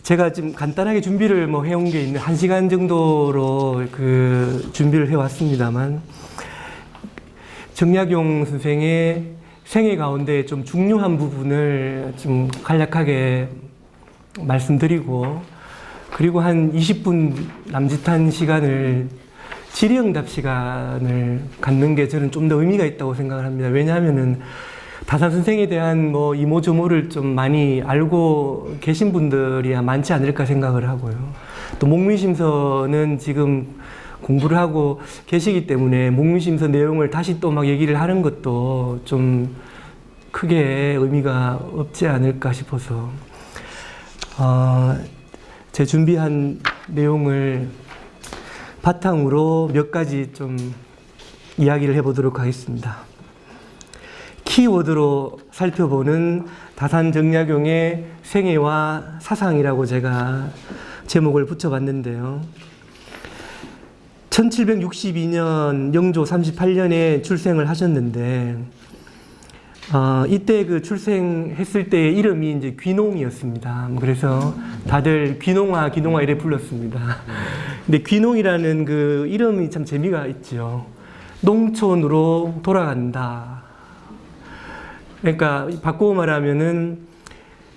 제가 지금 간단하게 준비를 뭐 해온 게 있는 1시간 정도로 그 준비를 해왔습니다만, 정약용 선생의 생애 가운데 좀 중요한 부분을 좀 간략하게 말씀드리고, 그리고 한 20분 남짓한 시간을 질의응답 시간을 갖는 게 저는 좀 더 의미가 있다고 생각을 합니다. 왜냐하면은 다산 선생에 대한 뭐 이모저모를 좀 많이 알고 계신 분들이야 많지 않을까 생각을 하고요. 또 목민심서는 지금 공부를 하고 계시기 때문에 목민심서 내용을 다시 또 막 얘기를 하는 것도 좀 크게 의미가 없지 않을까 싶어서 제 준비한 내용을 바탕으로 몇 가지 좀 이야기를 해보도록 하겠습니다. 키워드로 살펴보는 다산 정약용의 생애와 사상이라고 제가 제목을 붙여봤는데요. 1762년 영조 38년에 출생을 하셨는데, 이때 그 출생했을 때의 이름이 이제 귀농이었습니다. 그래서 다들 귀농아, 귀농아 이래 불렀습니다. 근데 귀농이라는 그 이름이 참 재미가 있죠. 농촌으로 돌아간다. 그러니까 바꾸고 말하면은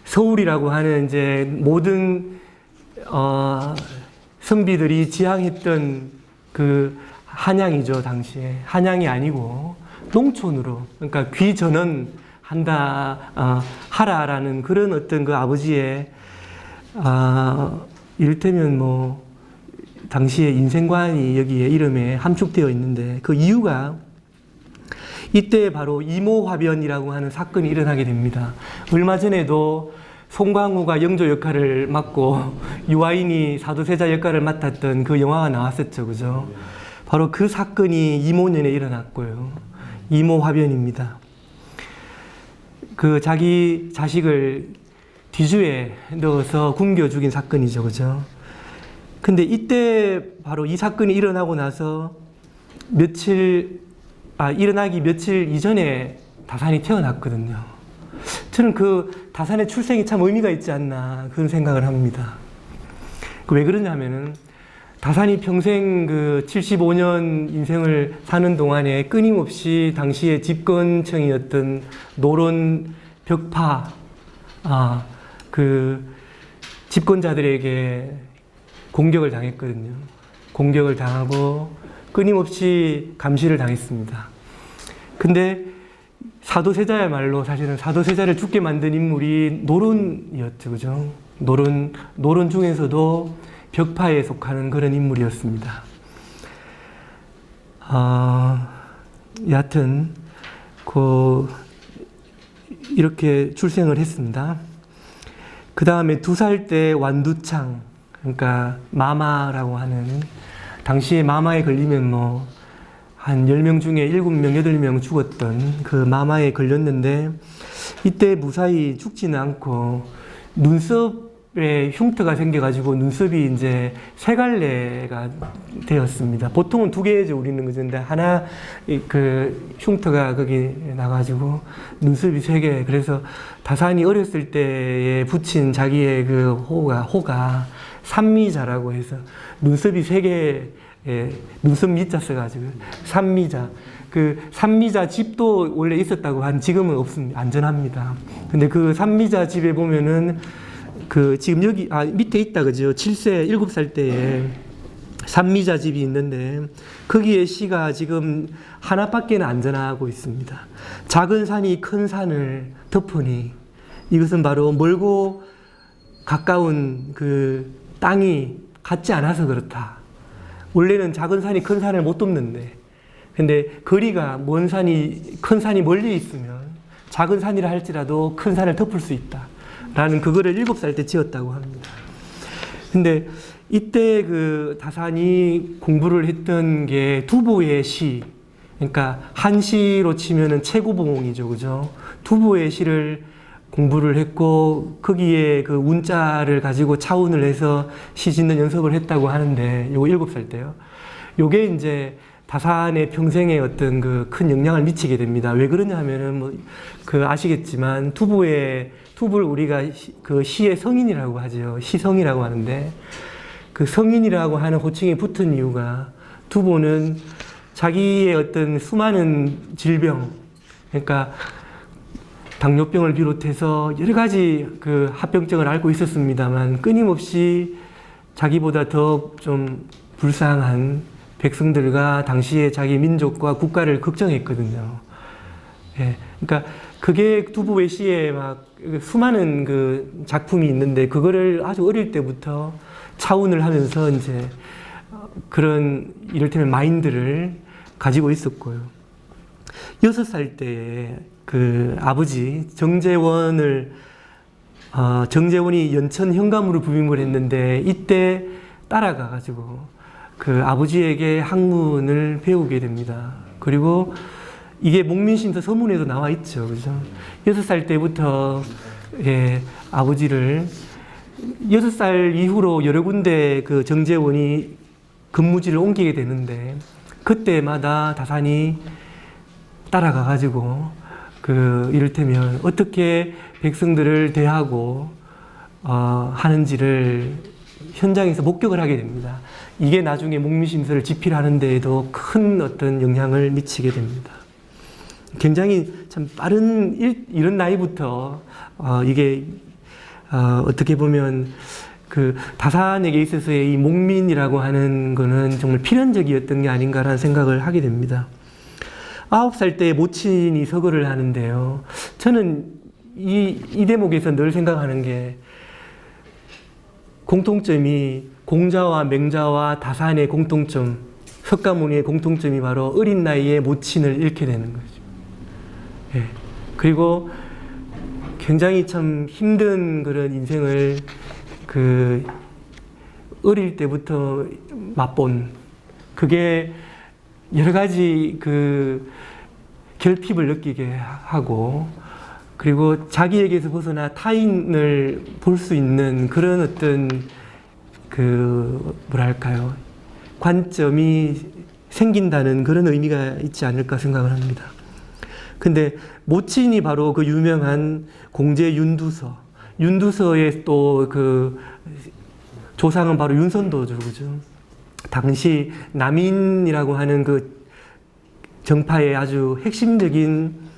서울이라고 하는 이제 모든 선비들이 지향했던 그 한양이죠. 당시에 한양이 아니고 농촌으로, 그러니까 귀전언한다 하라라는 그런 어떤 그 아버지의 이를테면 뭐 당시의 인생관이 여기에 이름에 함축되어 있는데, 그 이유가 이때 바로 이모화변이라고 하는 사건이 일어나게 됩니다. 얼마 전에도 송강호가 영조 역할을 맡고 유아인이 사도세자 역할을 맡았던 그 영화가 나왔었죠. 그죠? 바로 그 사건이 이모년에 일어났고요. 이모화변입니다. 그 자기 자식을 뒤주에 넣어서 굶겨 죽인 사건이죠. 그죠? 근데 이때 바로 이 사건이 일어나고 나서 일어나기 며칠 이전에 다산이 태어났거든요. 저는 그 다산의 출생이 참 의미가 있지 않나 그런 생각을 합니다. 왜 그러냐면은 다산이 평생 그 75년 인생을 사는 동안에 끊임없이 당시의 집권층이었던 노론 벽파 그 집권자들에게 공격을 당했거든요. 공격을 당하고 끊임없이 감시를 당했습니다. 근데 사도세자야말로 사실은 사도세자를 죽게 만든 인물이 노론이었죠. 그죠? 노론 중에서도 벽파에 속하는 그런 인물이었습니다. 여하튼, 이렇게 출생을 했습니다. 그 다음에 2살 때 완두창, 그러니까 마마라고 하는, 당시에 마마에 걸리면 뭐 한 10명 중에 7명, 8명 죽었던 그 마마에 걸렸는데, 이때 무사히 죽지는 않고 눈썹에 흉터가 생겨가지고 눈썹이 이제 3갈래가 되었습니다. 보통은 2개죠, 우리는. 그런데 하나 그 흉터가 거기 나가지고 눈썹이 3개. 그래서 다산이 어렸을 때에 붙인 자기의 그 호가 삼미자라고 해서 눈썹이 3개, 눈썹 미자 써가지고 삼미자. 그 삼미자 집도 원래 있었다고 한, 지금은 없습니다. 안전합니다. 근데 그 삼미자 집에 보면은 그 지금 여기 밑에 있다 그죠? 7세 7살 때에 삼미자 집이 있는데, 거기에 시가 지금 하나밖에는 안전하고 있습니다. 작은 산이 큰 산을 덮으니, 이것은 바로 멀고 가까운 그 땅이 같지 않아서 그렇다. 원래는 작은 산이 큰 산을 못 덮는데, 근데 거리가 먼 산이, 큰 산이 멀리 있으면 작은 산이라 할지라도 큰 산을 덮을 수 있다 라는 그거를 7살 때 지었다고 합니다. 근데 이때 그 다산이 공부를 했던 게 두보의 시, 그러니까 한시로 치면은 최고봉이죠. 그죠? 두보의 시를 공부를 했고, 거기에 그 운자를 가지고 차운을 해서 시 짓는 연습을 했다고 하는데, 요거 7살 때요. 요게 이제 다산의 평생에 어떤 그 큰 영향을 미치게 됩니다. 왜 그러냐 하면은 뭐 그 아시겠지만 투부를 우리가 그 시의 성인이라고 하죠. 시성이라고 하는데 그 성인이라고 하는 호칭이 붙은 이유가 투보는 자기의 어떤 수많은 질병, 그러니까 당뇨병을 비롯해서 여러 가지 그 합병증을 앓고 있었습니다만 끊임없이 자기보다 더 좀 불쌍한 백성들과 당시에 자기 민족과 국가를 걱정했거든요. 예, 그러니까 그게 두부의 시에 막 수많은 그 작품이 있는데 그거를 아주 어릴 때부터 차운을 하면서 이제 그런 이를테면 마인드를 가지고 있었고요. 6살 때에 그 아버지 정재원이 연천 현감으로 부임을 했는데 이때 따라가 가지고 그 아버지에게 학문을 배우게 됩니다. 그리고 이게 목민심서 서문에도 나와 있죠. 그죠? 6살 때부터 아버지를 6살 이후로 여러 군데 그 정재원이 근무지를 옮기게 되는데 그때마다 다산이 따라가 가지고 그 이를테면 어떻게 백성들을 대하고 하는지를 현장에서 목격을 하게 됩니다. 이게 나중에 목민심서를 집필하는 데에도 큰 어떤 영향을 미치게 됩니다. 굉장히 참 빠른 이런 나이부터 이게 어떻게 보면 그 다산에게 있어서의 이 목민이라고 하는 거는 정말 필연적이었던 게 아닌가라는 생각을 하게 됩니다. 9살 때 모친이 서거를 하는데요. 저는 이 대목에서 늘 생각하는 게 공통점이 공자와 맹자와 다산의 공통점, 석가모니의 공통점이 바로 어린 나이에 모친을 잃게 되는 거죠. 예. 그리고 굉장히 참 힘든 그런 인생을 그 어릴 때부터 맛본 그게 여러 가지 그 결핍을 느끼게 하고 그리고 자기에게서 벗어나 타인을 볼 수 있는 그런 어떤 그 뭐랄까요 관점이 생긴다는 그런 의미가 있지 않을까 생각을 합니다. 근데 모친이 바로 그 유명한 공제 윤두서의 또 그 조상은 바로 윤선도죠, 그죠? 당시 남인이라고 하는 그 정파의 아주 핵심적인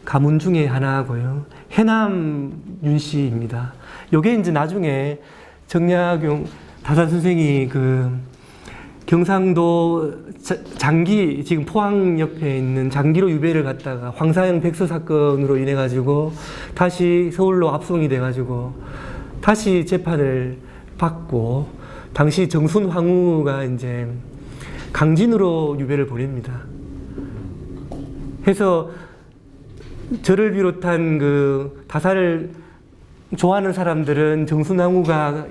가문 중에 하나고요. 해남 윤씨입니다. 요게 이제 나중에 정약용 다산 선생이 그 경상도 장기, 지금 포항 옆에 있는 장기로 유배를 갔다가 황사형 백서 사건으로 인해 가지고 다시 서울로 압송이 돼 가지고 다시 재판을 받고 당시 정순 황후가 이제 강진으로 유배를 보냅니다. 해서 저를 비롯한 그 다산을 좋아하는 사람들은 정순 황후가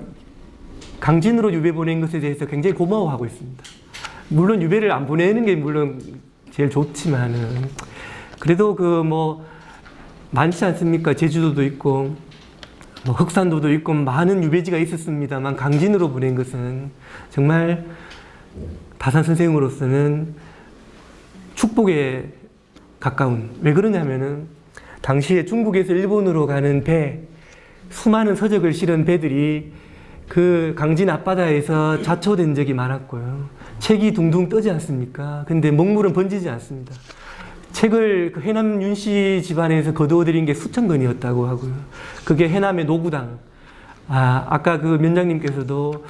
강진으로 유배 보낸 것에 대해서 굉장히 고마워하고 있습니다. 물론 유배를 안 보내는 게 물론 제일 좋지만은 그래도 그 뭐 많지 않습니까? 제주도도 있고 뭐 흑산도도 있고 많은 유배지가 있었습니다만 강진으로 보낸 것은 정말 다산 선생으로서는 축복에 가까운. 왜 그러냐면은 당시에 중국에서 일본으로 가는 배, 수많은 서적을 실은 배들이 그 강진 앞바다에서 자초된 적이 많았고요. 책이 둥둥 떠지 않습니까? 근데 먹물은 번지지 않습니다. 책을 그 해남 윤씨 집안에서 거두어들인 게 수천 권이었다고 하고요. 그게 해남의 노구당. 아까 그 면장님께서도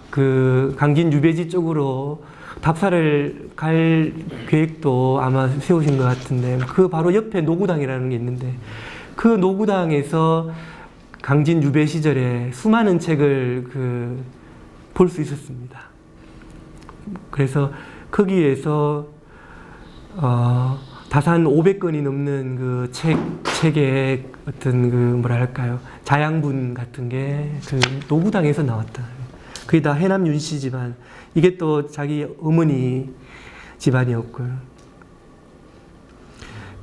그 강진 유배지 쪽으로 답사를 갈 계획도 아마 세우신 것 같은데 그 바로 옆에 노구당이라는 게 있는데 그 노구당에서 강진 유배 시절에 수많은 책을 볼 수 있었습니다. 그래서 거기에서 다산 500권이 넘는 그 책의 어떤 그 뭐랄까요 자양분 같은 게 그 노구당에서 나왔다. 그게 다 해남 윤씨 집안. 이게 또 자기 어머니 집안이었고요.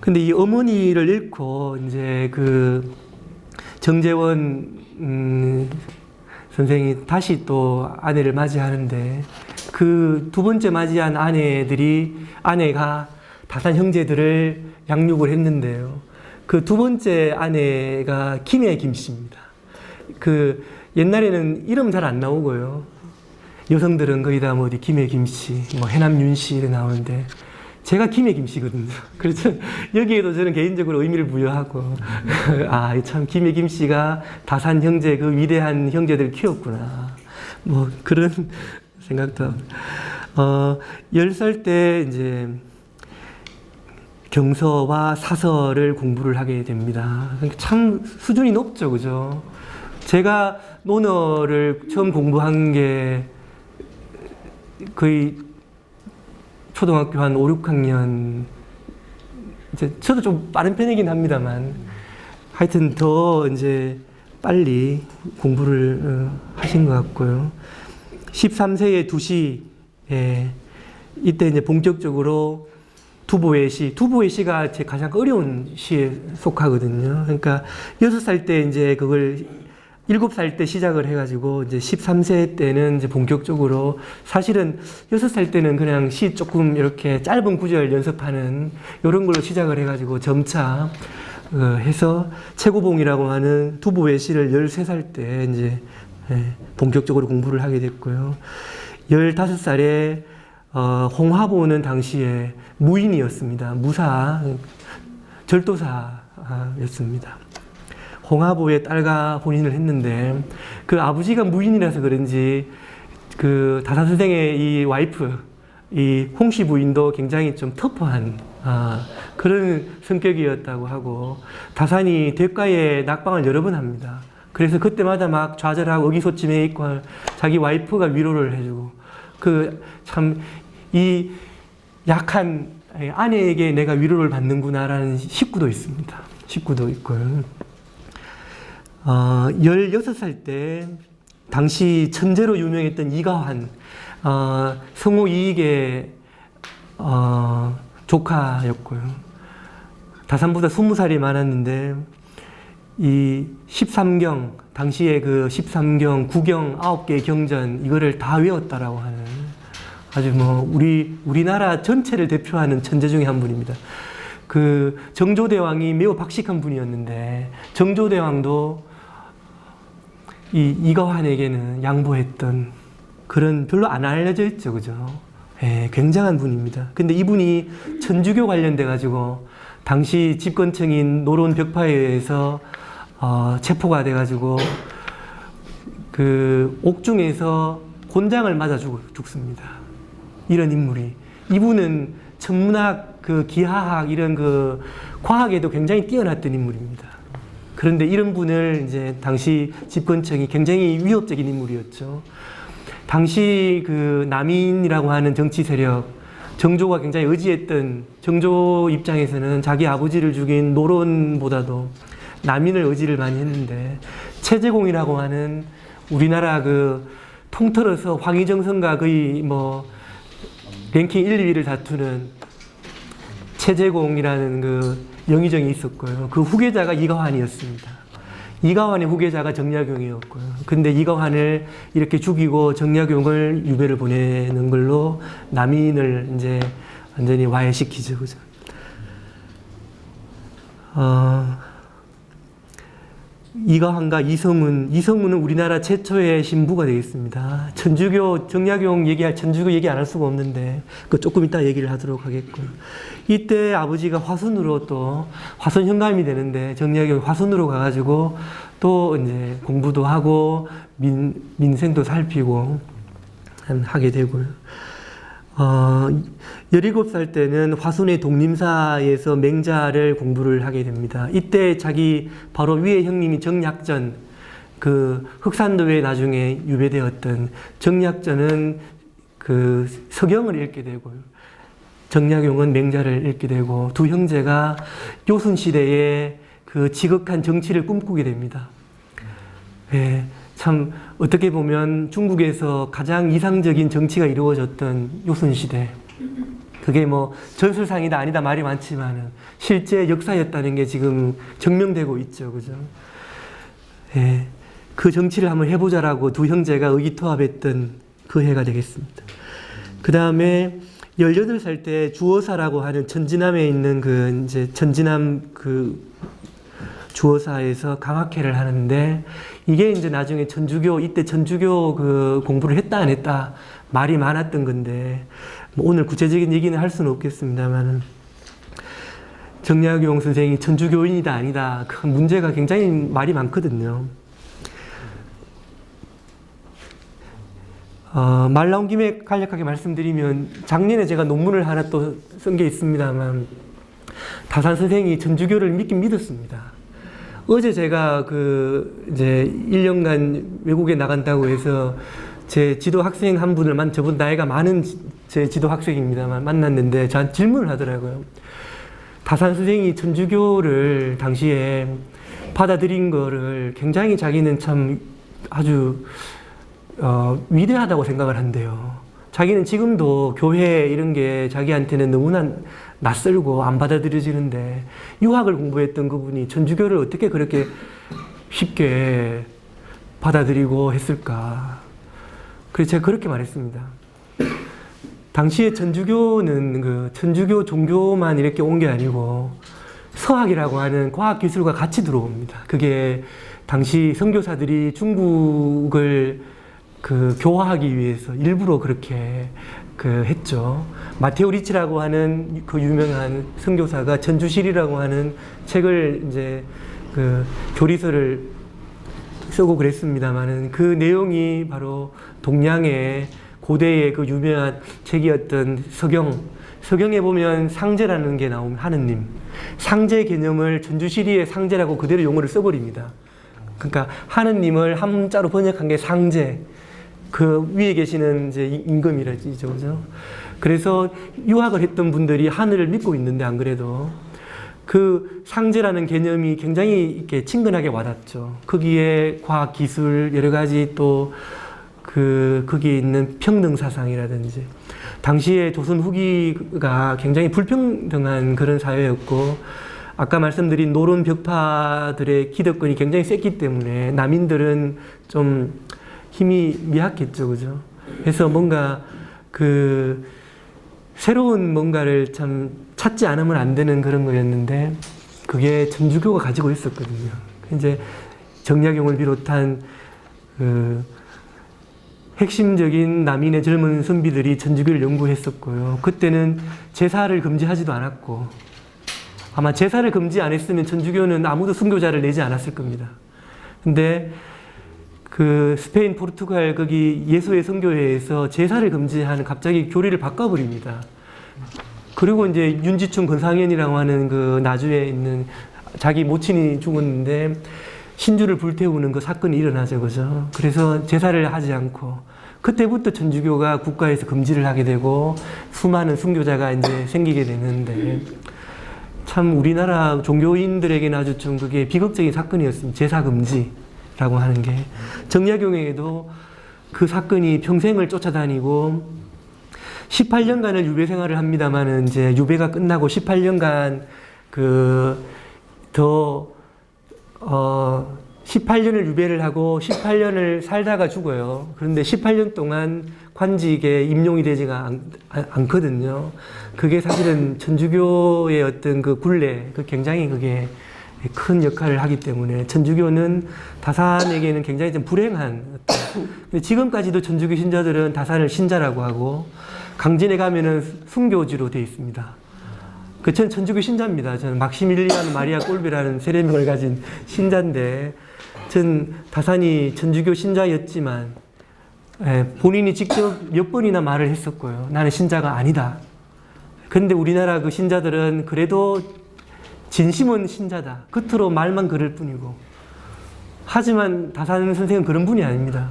근데 이 어머니를 잃고 이제 그 정재원 선생이 다시 또 아내를 맞이하는데 그 두 번째 맞이한 아내가 다산 형제들을 양육을 했는데요. 그 두 번째 아내가 김해 김씨입니다. 그 옛날에는 이름 잘 안 나오고요. 여성들은 거의 다 뭐 어디 김해 김씨, 뭐 해남 윤씨 이렇게 나오는데 제가 김해 김씨거든요. 그래서 여기에도 저는 개인적으로 의미를 부여하고 아, 참 김해 김씨가 다산 형제 그 위대한 형제들 키웠구나. 뭐 그런 생각도. 10살 때 이제 경서와 사서를 공부를 하게 됩니다. 참 수준이 높죠, 그죠? 제가 논어를 처음 공부한 게 거의 초등학교 한 5, 6학년, 이제 저도 좀 빠른 편이긴 합니다만, 하여튼 더 이제 빨리 공부를 하신 것 같고요. 13세의 두시에 이때 이제 본격적으로 두보의 시가 제 가장 어려운 시에 속하거든요. 그러니까 6살 때 이제 그걸 7살 때 시작을 해가지고 이제 13세 때는 이제 본격적으로 사실은 6살 때는 그냥 시 조금 이렇게 짧은 구절 연습하는 이런 걸로 시작을 해가지고 점차 해서 최고봉이라고 하는 두보의 시를 13살 때 이제 본격적으로 공부를 하게 됐고요. 15살에 홍화보는 당시에 무인이었습니다. 절도사였습니다. 홍화보의 딸과 혼인을 했는데 그 아버지가 무인이라서 그런지 그 다산 선생의 이 와이프, 이 홍씨 부인도 굉장히 좀 터프한 그런 성격이었다고 하고 다산이 대가에 낙방을 여러 번 합니다. 그래서 그때마다 막 좌절하고 의기소침해 있고 자기 와이프가 위로를 해주고 그 참 이 약한 아내에게 내가 위로를 받는구나라는 식구도 있습니다. 식구도 있고요. 16살 때 당시 천재로 유명했던 이가환, 성호 이익의 조카였고요. 다산보다 20살이 많았는데 이 13경, 당시에 그 13경, 구경 9개의 경전 이거를 다 외웠다라고 하는 아주 뭐 우리나라 전체를 대표하는 천재 중에 한 분입니다. 그 정조대왕이 매우 박식한 분이었는데 정조대왕도 이가환에게는 양보했던 그런 별로 안 알려져 있죠, 그죠? 예, 굉장한 분입니다. 근데 이분이 천주교 관련돼 가지고 당시 집권층인 노론 벽파에 의해서 체포가 돼 가지고 그 옥중에서 곤장을 맞아 죽습니다. 이런 인물이. 이분은 천문학, 그 기하학 이런 그 과학에도 굉장히 뛰어났던 인물입니다. 그런데 이런 분을 이제 당시 집권층이 굉장히 위협적인 인물이었죠. 당시 그 남인이라고 하는 정치 세력, 정조가 굉장히 의지했던, 정조 입장에서는 자기 아버지를 죽인 노론보다도 남인을 의지를 많이 했는데 최재공이라고 하는 우리나라 그 통틀어서 황희정선과 거의 뭐 랭킹 1, 2위를 다투는 최재공이라는 그 영의정이 있었고요. 그 후계자가 이가환이었습니다. 이가환의 후계자가 정약용이었고요. 근데 이가환을 이렇게 죽이고 정약용을 유배를 보내는 걸로 남인을 이제 완전히 와해시키죠. 그죠? 이가환과 이성문은 우리나라 최초의 신부가 되겠습니다. 천주교, 정약용 천주교 얘기 안 할 수가 없는데, 그 조금 이따 얘기를 하도록 하겠고요. 이때 아버지가 화순으로 또, 화순 현감이 되는데, 정약용이 화순으로 가가지고, 또 이제 공부도 하고, 민생도 살피고, 하게 되고요. 17살 때는 화순의 독림사에서 맹자를 공부를 하게 됩니다. 이때 자기 바로 위에 형님이 정약전, 그 흑산도에 나중에 유배되었던 정약전은 그 서경을 읽게 되고요. 정약용은 맹자를 읽게 되고 두 형제가 요순시대에 그 지극한 정치를 꿈꾸게 됩니다. 예, 참 어떻게 보면 중국에서 가장 이상적인 정치가 이루어졌던 요순시대, 그게 뭐 전술상이다 아니다 말이 많지만은 실제 역사였다는 게 지금 증명되고 있죠, 그죠? 예, 그 정치를 한번 해보자라고 두 형제가 의기투합했던 그 해가 되겠습니다. 그 다음에 18살 때 주어사라고 하는 천지남에 있는 그 이제 천지남 그 주어사에서 강학회를 하는데, 이게 이제 나중에 천주교, 이때 천주교 그 공부를 했다 안 했다 말이 많았던 건데, 뭐 오늘 구체적인 얘기는 할 수는 없겠습니다만은, 정약용 선생이 천주교인이다 아니다, 그 문제가 굉장히 말이 많거든요. 말 나온 김에 간략하게 말씀드리면, 작년에 제가 논문을 하나 또 쓴 게 있습니다만, 다산 선생이 천주교를 믿긴 믿었습니다. 어제 제가 이제 1년간 외국에 나간다고 해서 제 지도 학생 한 분을 저보다 나이가 많은 제 지도 학생입니다만 만났는데 저한테 질문을 하더라고요. 다산 선생이 천주교를 당시에 받아들인 거를 굉장히 자기는 참 아주 위대하다고 생각을 한대요. 자기는 지금도 교회 이런 게 자기한테는 너무나 낯설고 안 받아들여지는데, 유학을 공부했던 그분이 천주교를 어떻게 그렇게 쉽게 받아들이고 했을까. 그래서 제가 그렇게 말했습니다. 당시에 천주교는 천주교 종교만 이렇게 온 게 아니고 서학이라고 하는 과학기술과 같이 들어옵니다. 그게 당시 선교사들이 중국을 교화하기 위해서 일부러 그렇게 했죠. 마테오 리치라고 하는 그 유명한 선교사가 전주실이라고 하는 책을 이제 교리서를 쓰고 그랬습니다만은, 그 내용이 바로 동양의 고대의 그 유명한 책이었던 서경에 보면 상제라는 게 나오면 하느님, 상제 개념을 전주시리의 상제라고 그대로 용어를 써버립니다. 그러니까 하느님을 한자로 번역한 게 상제, 그 위에 계시는 이제 임금이라죠, 그죠? 그래서 유학을 했던 분들이 하늘을 믿고 있는데, 안 그래도 그 상제라는 개념이 굉장히 이렇게 친근하게 와닿죠. 거기에 과학, 기술, 여러 가지 또 거기에 있는 평등 사상이라든지, 당시에 조선 후기가 굉장히 불평등한 그런 사회였고, 아까 말씀드린 노론 벽파들의 기득권이 굉장히 셌기 때문에 남인들은 좀 힘이 미약했죠, 그죠? 그래서 뭔가 새로운 뭔가를 참 찾지 않으면 안 되는 그런 거였는데, 그게 천주교가 가지고 있었거든요. 이제 정약용을 비롯한 핵심적인 남인의 젊은 선비들이 천주교를 연구했었고요. 그때는 제사를 금지하지도 않았고, 아마 제사를 금지 안 했으면 천주교는 아무도 순교자를 내지 않았을 겁니다. 근데 스페인, 포르투갈 거기 예수의 선교회에서 제사를 금지하는 갑자기 교리를 바꿔버립니다. 그리고 이제 윤지충 권상현이라고 하는 나주에 있는 자기 모친이 죽었는데 신주를 불태우는 그 사건이 일어나죠, 그죠? 그래서 제사를 하지 않고, 그때부터 천주교가 국가에서 금지를 하게 되고 수많은 순교자가 이제 생기게 되는데, 참 우리나라 종교인들에게는 아주 좀 그게 비극적인 사건이었습니다. 제사 금지라고 하는 게. 정약용에게도 그 사건이 평생을 쫓아다니고 18년간을 유배 생활을 합니다만은, 이제 유배가 끝나고 18년간 18년을 유배를 하고 18년을 살다가 죽어요. 그런데 18년 동안 관직에 임용이 되지가 않거든요. 그게 사실은 천주교의 어떤 굴레, 굉장히 그게 큰 역할을 하기 때문에 천주교는 다산에게는 굉장히 좀 불행한 근데 지금까지도 천주교 신자들은 다산을 신자라고 하고, 강진에 가면은 순교지로 되어 있습니다. 저는 천주교 신자입니다. 저는 막시밀리안 마리아 꼴베라는 세례명을 가진 신자인데, 전 다산이 천주교 신자였지만 본인이 직접 몇 번이나 말을 했었고요. 나는 신자가 아니다. 그런데 우리나라 그 신자들은 그래도 진심은 신자다. 겉으로 말만 그럴 뿐이고. 하지만 다산 선생은 그런 분이 아닙니다.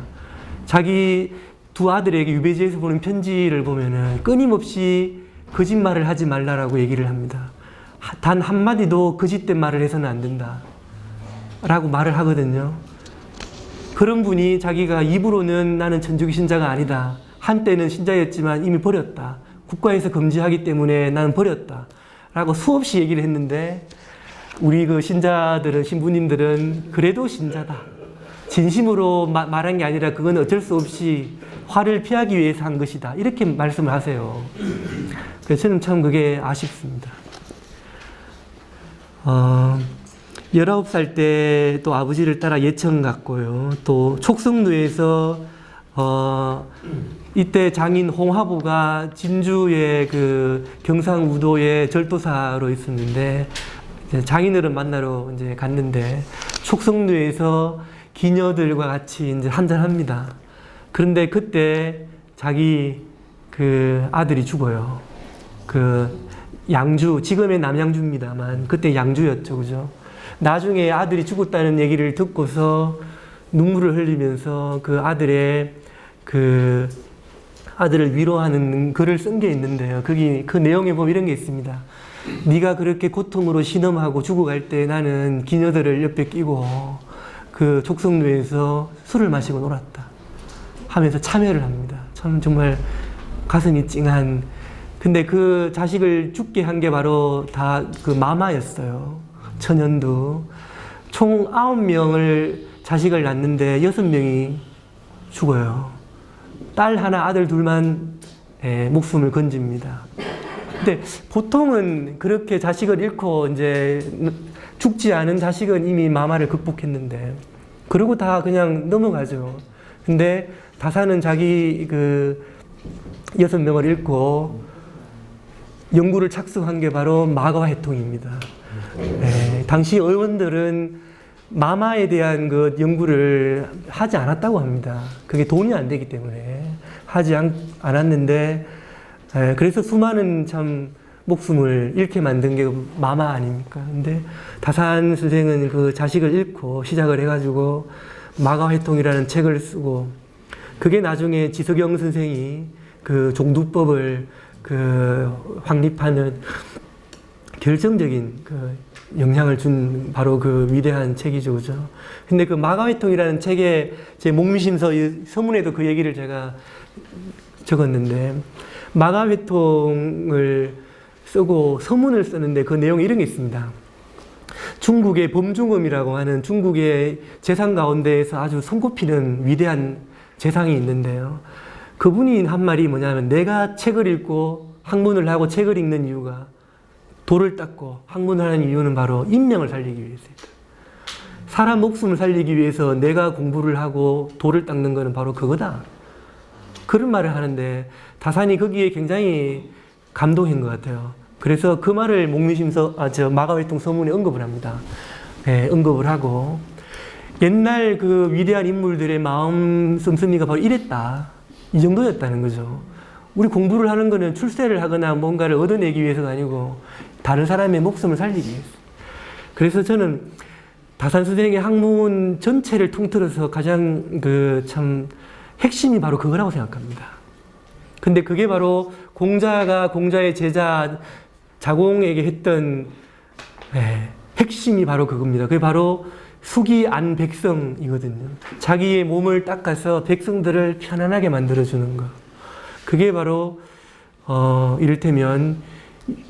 자기 두 아들에게 유배지에서 보는 편지를 보면은 끊임없이 거짓말을 하지 말라라고 얘기를 합니다. 단 한마디도 거짓된 말을 해서는 안 된다 라고 말을 하거든요. 그런 분이 자기가 입으로는 나는 천주교 신자가 아니다, 한때는 신자였지만 이미 버렸다, 국가에서 금지하기 때문에 나는 버렸다 라고 수없이 얘기를 했는데, 우리 신자들은, 신부님들은 그래도 신자다, 진심으로 말한 게 아니라 그건 어쩔 수 없이 화를 피하기 위해서 한 것이다. 이렇게 말씀을 하세요. 그래서 저는 참 그게 아쉽습니다. 19살 때 또 아버지를 따라 예천 갔고요. 또 촉성루에서 이때 장인 홍화보가 진주의 그 경상우도의 절도사로 있었는데 장인어른 만나러 이제 갔는데 촉성루에서 기녀들과 같이 이제 한잔합니다. 그런데 그때 자기 그 아들이 죽어요. 그 양주, 지금의 남양주입니다만 그때 양주였죠, 그죠? 나중에 아들이 죽었다는 얘기를 듣고서 눈물을 흘리면서 그 아들의 그 아들을 위로하는 글을 쓴 게 있는데요. 거기 그 내용에 보면 이런 게 있습니다. 네가 그렇게 고통으로 신음하고 죽어갈 때 나는 기녀들을 옆에 끼고 그 촉성루에서 술을 마시고 놀았다 하면서 참여를 합니다. 참 정말 가슴이 찡한. 근데 그 자식을 죽게 한 게 바로 다 그 마마였어요. 천연두. 총 9명을 자식을 낳는데 6명이 죽어요. 딸 하나, 아들 둘만 목숨을 건집니다. 근데 보통은 그렇게 자식을 잃고 이제 죽지 않은 자식은 이미 마마를 극복했는데, 그러고 다 그냥 넘어가죠. 근데 다사는 자기 그 6명을 잃고 연구를 착수한 게 바로 마가회통입니다. 당시 의원들은 마마에 대한 그 연구를 하지 않았다고 합니다. 그게 돈이 안 되기 때문에 하지 않았는데, 그래서 수많은 참 목숨을 잃게 만든 게 마마 아닙니까? 근데 다산 선생은 그 자식을 잃고 시작을 해가지고 마가회통이라는 책을 쓰고, 그게 나중에 지석영 선생이 그 종두법을 그 확립하는 결정적인 그 영향을 준 바로 그 위대한 책이죠, 그죠? 근데 그 마가회통이라는 책에 제 목미심서 서문에도 그 얘기를 제가 적었는데, 마가회통을 쓰고 서문을 쓰는데 그 내용에 이런 게 있습니다. 중국의 범중엄이라고 하는 중국의 재상 가운데에서 아주 손꼽히는 위대한 재상이 있는데요. 그분이 한 말이 뭐냐면, 내가 책을 읽고 학문을 하고 책을 읽는 이유가, 돌을 닦고 학문을 하는 이유는 바로 인명을 살리기 위해서이다. 사람 목숨을 살리기 위해서 내가 공부를 하고 돌을 닦는 것은 바로 그거다. 그런 말을 하는데 다산이 거기에 굉장히 감동한 것 같아요. 그래서 그 말을 목미심서, 마가회통 서문에 언급을 합니다. 언급을 하고, 옛날 그 위대한 인물들의 마음 씀씀이가 바로 이랬다. 이 정도였다는 거죠. 우리 공부를 하는 거는 출세를 하거나 뭔가를 얻어내기 위해서가 아니고 다른 사람의 목숨을 살리기 위해서. 그래서 저는 다산 선생의 학문 전체를 통틀어서 가장 그 참 핵심이 바로 그거라고 생각합니다. 근데 그게 바로 공자가 공자의 제자 자공에게 했던 핵심이 바로 그겁니다. 그게 바로 수기안백성이거든요. 자기의 몸을 닦아서 백성들을 편안하게 만들어주는 것. 그게 바로 이를테면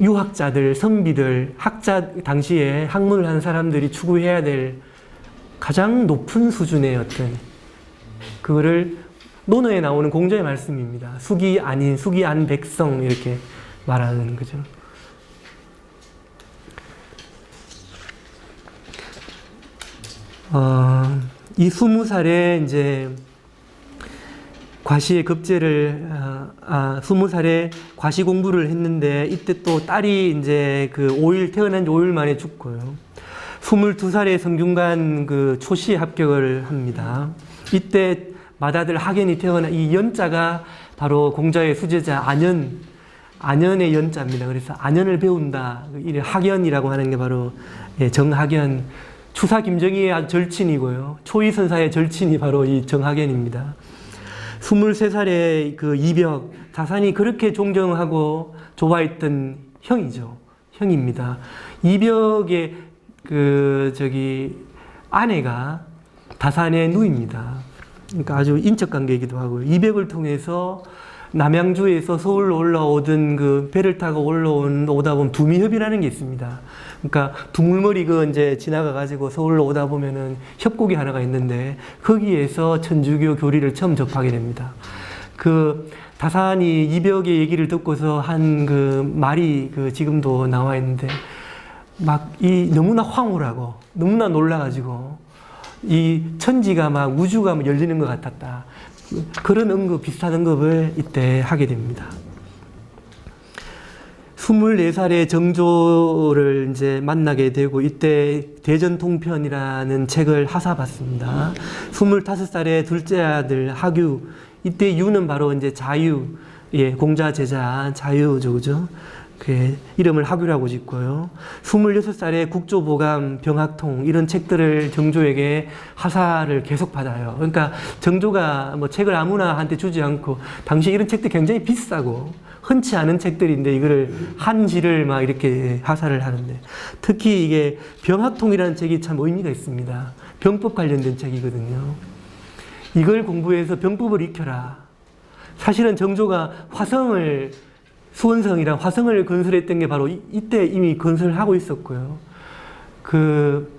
유학자들, 선비들, 학자, 당시에 학문을 하는 사람들이 추구해야 될 가장 높은 수준의 어떤 그거를 논어에 나오는 공자의 말씀입니다. 수기안백성 이렇게 말하는 거죠. 이 20살에 이제 과시의 급제를 20살에 과시 공부를 했는데, 이때 또 딸이 이제 그 5일 태어난 지 5일 만에 죽고요. 22살에 성균관 그 초시에 합격을 합니다. 이때 맏아들 학연이 태어나, 이 연자가 바로 공자의 수제자 안연의 연자입니다. 그래서 안연을 배운다. 이 학연이라고 하는 게 바로 정학연, 추사 김정희의 절친이고요. 초이선사의 절친이 바로 이 정학연입니다. 23살에 그 이벽, 다산이 그렇게 존경하고 좋아했던 형입니다. 이벽의 아내가 다산의 누이입니다. 그러니까 아주 인적 관계이기도 하고요. 이벽을 통해서 남양주에서 서울로 올라오던 그 배를 타고 오다 보면 두미협이라는 게 있습니다. 그러니까 두물머리 이제 지나가가지고 서울로 오다 보면은 협곡이 하나가 있는데, 거기에서 천주교 교리를 처음 접하게 됩니다. 그 다산이 이벽의 얘기를 듣고서 한 그 말이 그 지금도 나와 있는데 막 이 너무나 황홀하고 너무나 놀라가지고 이 천지가 막 우주가 막 열리는 것 같았다. 그런 언급, 비슷한 언급을 이때 하게 됩니다. 24살의 정조를 이제 만나게 되고 이때 대전통편이라는 책을 하사받습니다. 25살의 둘째 아들 하규, 이때 유는 바로 이제 자유, 예, 공자 제자 자유죠, 그죠? 그 이름을 하규라고 짓고요. 26살에 국조보감, 병학통 이런 책들을 정조에게 하사를 계속 받아요. 그러니까 정조가 뭐 책을 아무나 한테 주지 않고 당시 이런 책들 굉장히 비싸고 흔치 않은 책들인데 이거를 한지를 막 이렇게 하사를 하는데 특히 이게 병학통이라는 책이 참 의미가 있습니다. 병법 관련된 책이거든요. 이걸 공부해서 병법을 익혀라. 사실은 정조가 화성을 수원성이랑 화성을 건설했던 게 바로 이때 이미 건설을 하고 있었고요. 그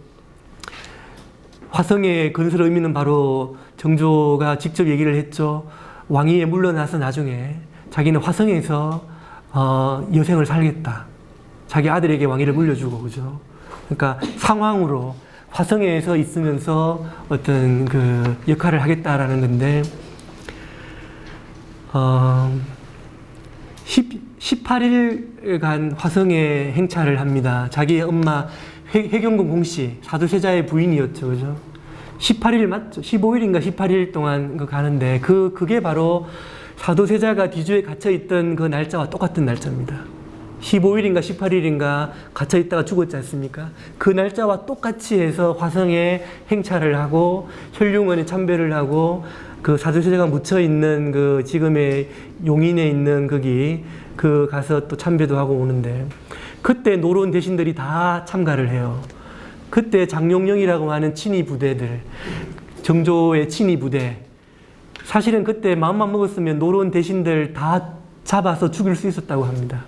화성의 건설 의미는 바로 정조가 직접 얘기를 했죠. 왕위에 물러나서 나중에 자기는 화성에서 여생을 살겠다. 자기 아들에게 왕위를 물려주고, 그죠? 그러니까 상황으로 화성에서 있으면서 어떤 그 역할을 하겠다라는 건데, 18일간 화성에 행차를 합니다. 자기의 엄마 회경궁 공씨, 사두세자의 부인이었죠, 그죠? 18일 맞죠? 15일인가 18일 동안 가는데, 그게 바로 사도세자가 뒤주에 갇혀있던 그 날짜와 똑같은 날짜입니다. 15일인가 18일인가 갇혀있다가 죽었지 않습니까? 그 날짜와 똑같이 해서 화성에 행차를 하고 혈룡원에 참배를 하고 그 사도세자가 묻혀있는 그 지금의 용인에 있는 거기 그 가서 또 참배도 하고 오는데 그때 노론 대신들이 다 참가를 해요. 그때 장룡령이라고 하는 친위 부대들, 정조의 친위 부대, 사실은 그때 마음만 먹었으면 노론 대신들 다 잡아서 죽일 수 있었다고 합니다.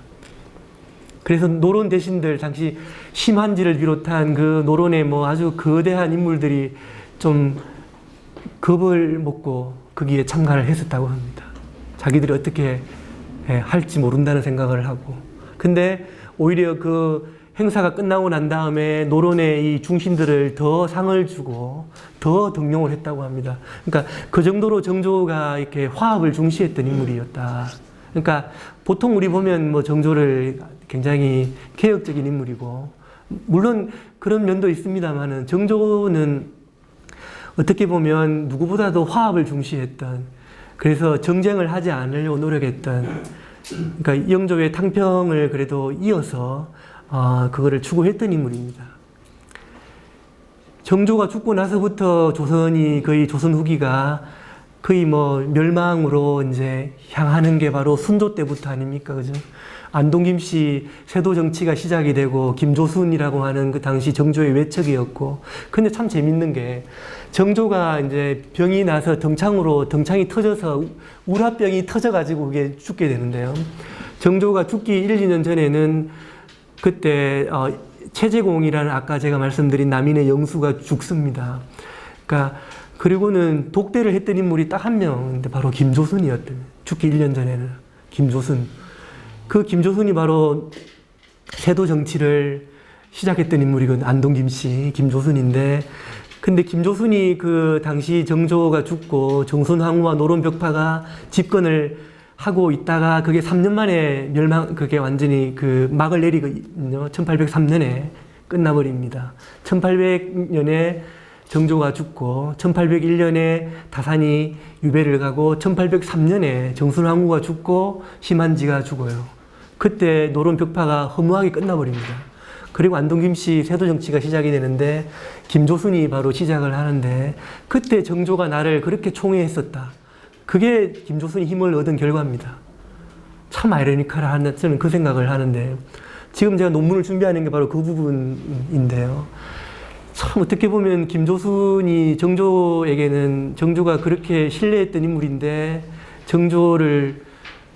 그래서 노론 대신들, 당시 심한지를 비롯한 그 노론의 뭐 아주 거대한 인물들이 좀 겁을 먹고 거기에 참가를 했었다고 합니다. 자기들이 어떻게 할지 모른다는 생각을 하고. 근데 오히려 그 행사가 끝나고 난 다음에 노론의 이 중신들을 더 상을 주고 더 등용을 했다고 합니다. 그러니까 그 정도로 정조가 이렇게 화합을 중시했던 인물이었다. 그러니까 보통 우리 보면 뭐 정조를 굉장히 개혁적인 인물이고 물론 그런 면도 있습니다만은 정조는 어떻게 보면 누구보다도 화합을 중시했던, 그래서 정쟁을 하지 않으려고 노력했던, 그러니까 영조의 탕평을 그래도 이어서 그거를 추구했던 인물입니다. 정조가 죽고 나서부터 조선이 거의 조선 후기가 거의 뭐 멸망으로 이제 향하는 게 바로 순조 때부터 아닙니까, 그죠? 안동 김씨 세도 정치가 시작이 되고 김조순이라고 하는 그 당시 정조의 외척이었고, 근데 참 재밌는 게 정조가 이제 병이 나서 덩창이 터져서 우라병이 터져가지고 그게 죽게 되는데요. 정조가 죽기 1, 2년 전에는 그때 최재공이라는 아까 제가 말씀드린 남인의 영수가 죽습니다. 그러니까 그리고는 독대를 했던 인물이 딱 한 명인데 바로 김조순이었던, 죽기 1년 전에는 김조순. 그 김조순이 바로 세도 정치를 시작했던 인물이거든요. 안동 김씨 김조순인데, 근데 김조순이 그 당시 정조가 죽고 정선황후와 노론벽파가 집권을 하고 있다가 그게 3년 만에 그게 완전히 그 막을 내리거든요. 1803년에 끝나버립니다. 1800년에 정조가 죽고 1801년에 다산이 유배를 가고 1803년에 정순왕후가 죽고 심한지가 죽어요. 그때 노론벽파가 허무하게 끝나버립니다. 그리고 안동 김씨 세도 정치가 시작이 되는데 김조순이 바로 시작을 하는데 그때 정조가 나를 그렇게 총애했었다. 그게 김조순이 힘을 얻은 결과입니다. 참 아이러니컬한, 저는 그 생각을 하는데 지금 제가 논문을 준비하는 게 바로 그 부분인데요. 참 어떻게 보면 김조순이 정조에게는 정조가 그렇게 신뢰했던 인물인데 정조를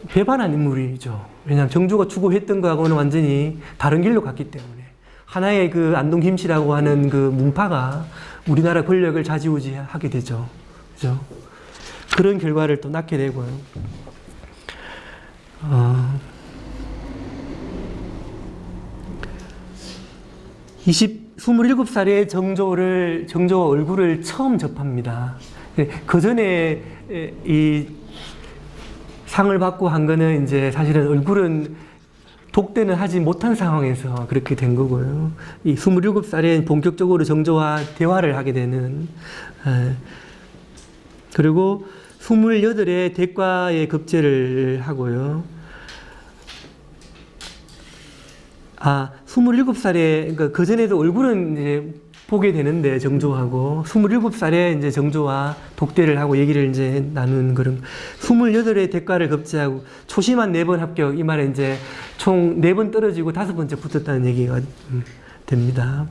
배반한 인물이죠. 왜냐하면 정조가 추구했던 거하고는 완전히 다른 길로 갔기 때문에. 하나의 그 안동 김씨라고 하는 그 문파가 우리나라 권력을 좌지우지하게 되죠. 그죠? 그런 결과를 또 낳게 되고요. 27살에 정조가 얼굴을 처음 접합니다. 그 전에 이 상을 받고 한 거는 이제 사실은 얼굴은 독대는 하지 못한 상황에서 그렇게 된 거고요. 이 27살에 본격적으로 정조와 대화를 하게 되는, 그리고 28에 대과에 급제를 하고요. 27살에, 그러니까 그 전에도 얼굴은 이제 보게 되는데, 정조하고, 27살에 이제 정조와 독대를 하고 얘기를 이제 나눈 그런, 28에 대과를 급제하고, 초심한 4번 합격, 이 말에 이제 총 4번 떨어지고 5번째 붙었다는 얘기가 됩니다.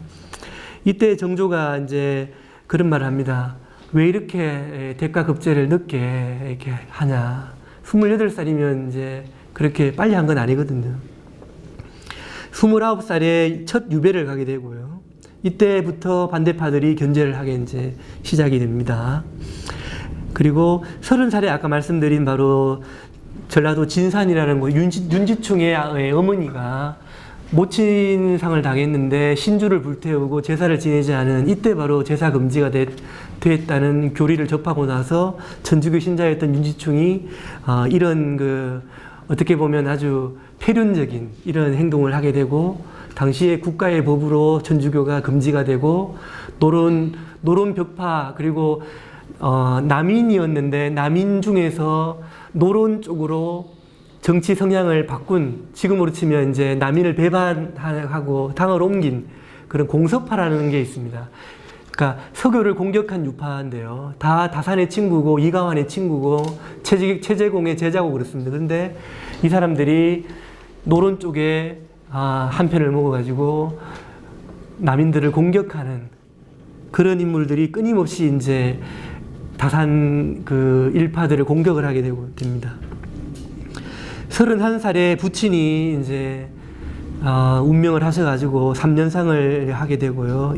이때 정조가 이제 그런 말을 합니다. 왜 이렇게 대과 급제를 늦게 이렇게 하냐. 28살이면 이제 그렇게 빨리 한 건 아니거든요. 29살에 첫 유배를 가게 되고요. 이때부터 반대파들이 견제를 하게 이제 시작이 됩니다. 그리고 30살에 아까 말씀드린 바로 전라도 진산이라는 곳, 윤지충의 어머니가 모친상을 당했는데 신주를 불태우고 제사를 지내지 않은, 이때 바로 제사 금지가 됐다는 교리를 접하고 나서 천주교 신자였던 윤지충이 이런 어떻게 보면 아주 폐륜적인 이런 행동을 하게 되고, 당시에 국가의 법으로 천주교가 금지가 되고, 노론 벽파, 그리고 남인이었는데 남인 중에서 노론 쪽으로 정치 성향을 바꾼, 지금으로 치면 이제 남인을 배반하고 당을 옮긴 그런 공서파라는 게 있습니다. 그러니까 서교를 공격한 유파인데요. 다 다산의 친구고 이가환의 친구고 최재공의 제자고 그렇습니다. 그런데 이 사람들이 노론 쪽에 한 편을 먹어가지고 남인들을 공격하는 그런 인물들이 끊임없이 이제 다산 일파들을 공격을 하게 됩니다. 31살에 부친이 이제 운명을 하셔가지고 3년상을 하게 되고요.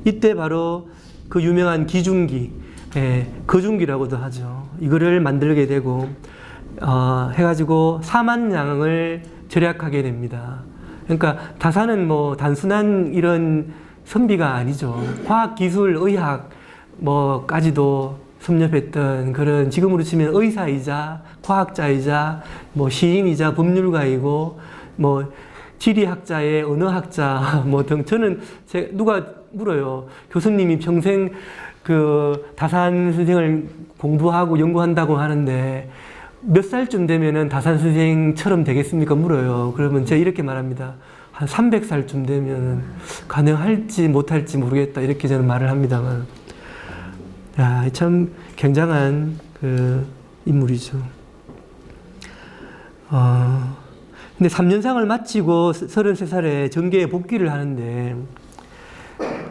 이때 바로 그 유명한 기중기, 거중기라고도 하죠. 이거를 만들게 되고 해가지고 4만 양을 절약하게 됩니다. 그러니까 다산은 뭐 단순한 이런 선비가 아니죠. 과학, 기술, 의학 까지도 섭렵했던 그런, 지금으로 치면 의사이자 과학자이자 시인이자 법률가이고 지리학자의 언어학자 등. 저는 누가 물어요. 교수님이 평생 다산 선생을 공부하고 연구한다고 하는데 몇 살쯤 되면은 다산 선생처럼 되겠습니까? 물어요. 그러면 제가 이렇게 말합니다. 한 300살쯤 되면은 가능할지 못할지 모르겠다. 이렇게 저는 말을 합니다만. 야, 참 굉장한 인물이죠. 근데 3년상을 마치고 33살에 정계에 복귀를 하는데,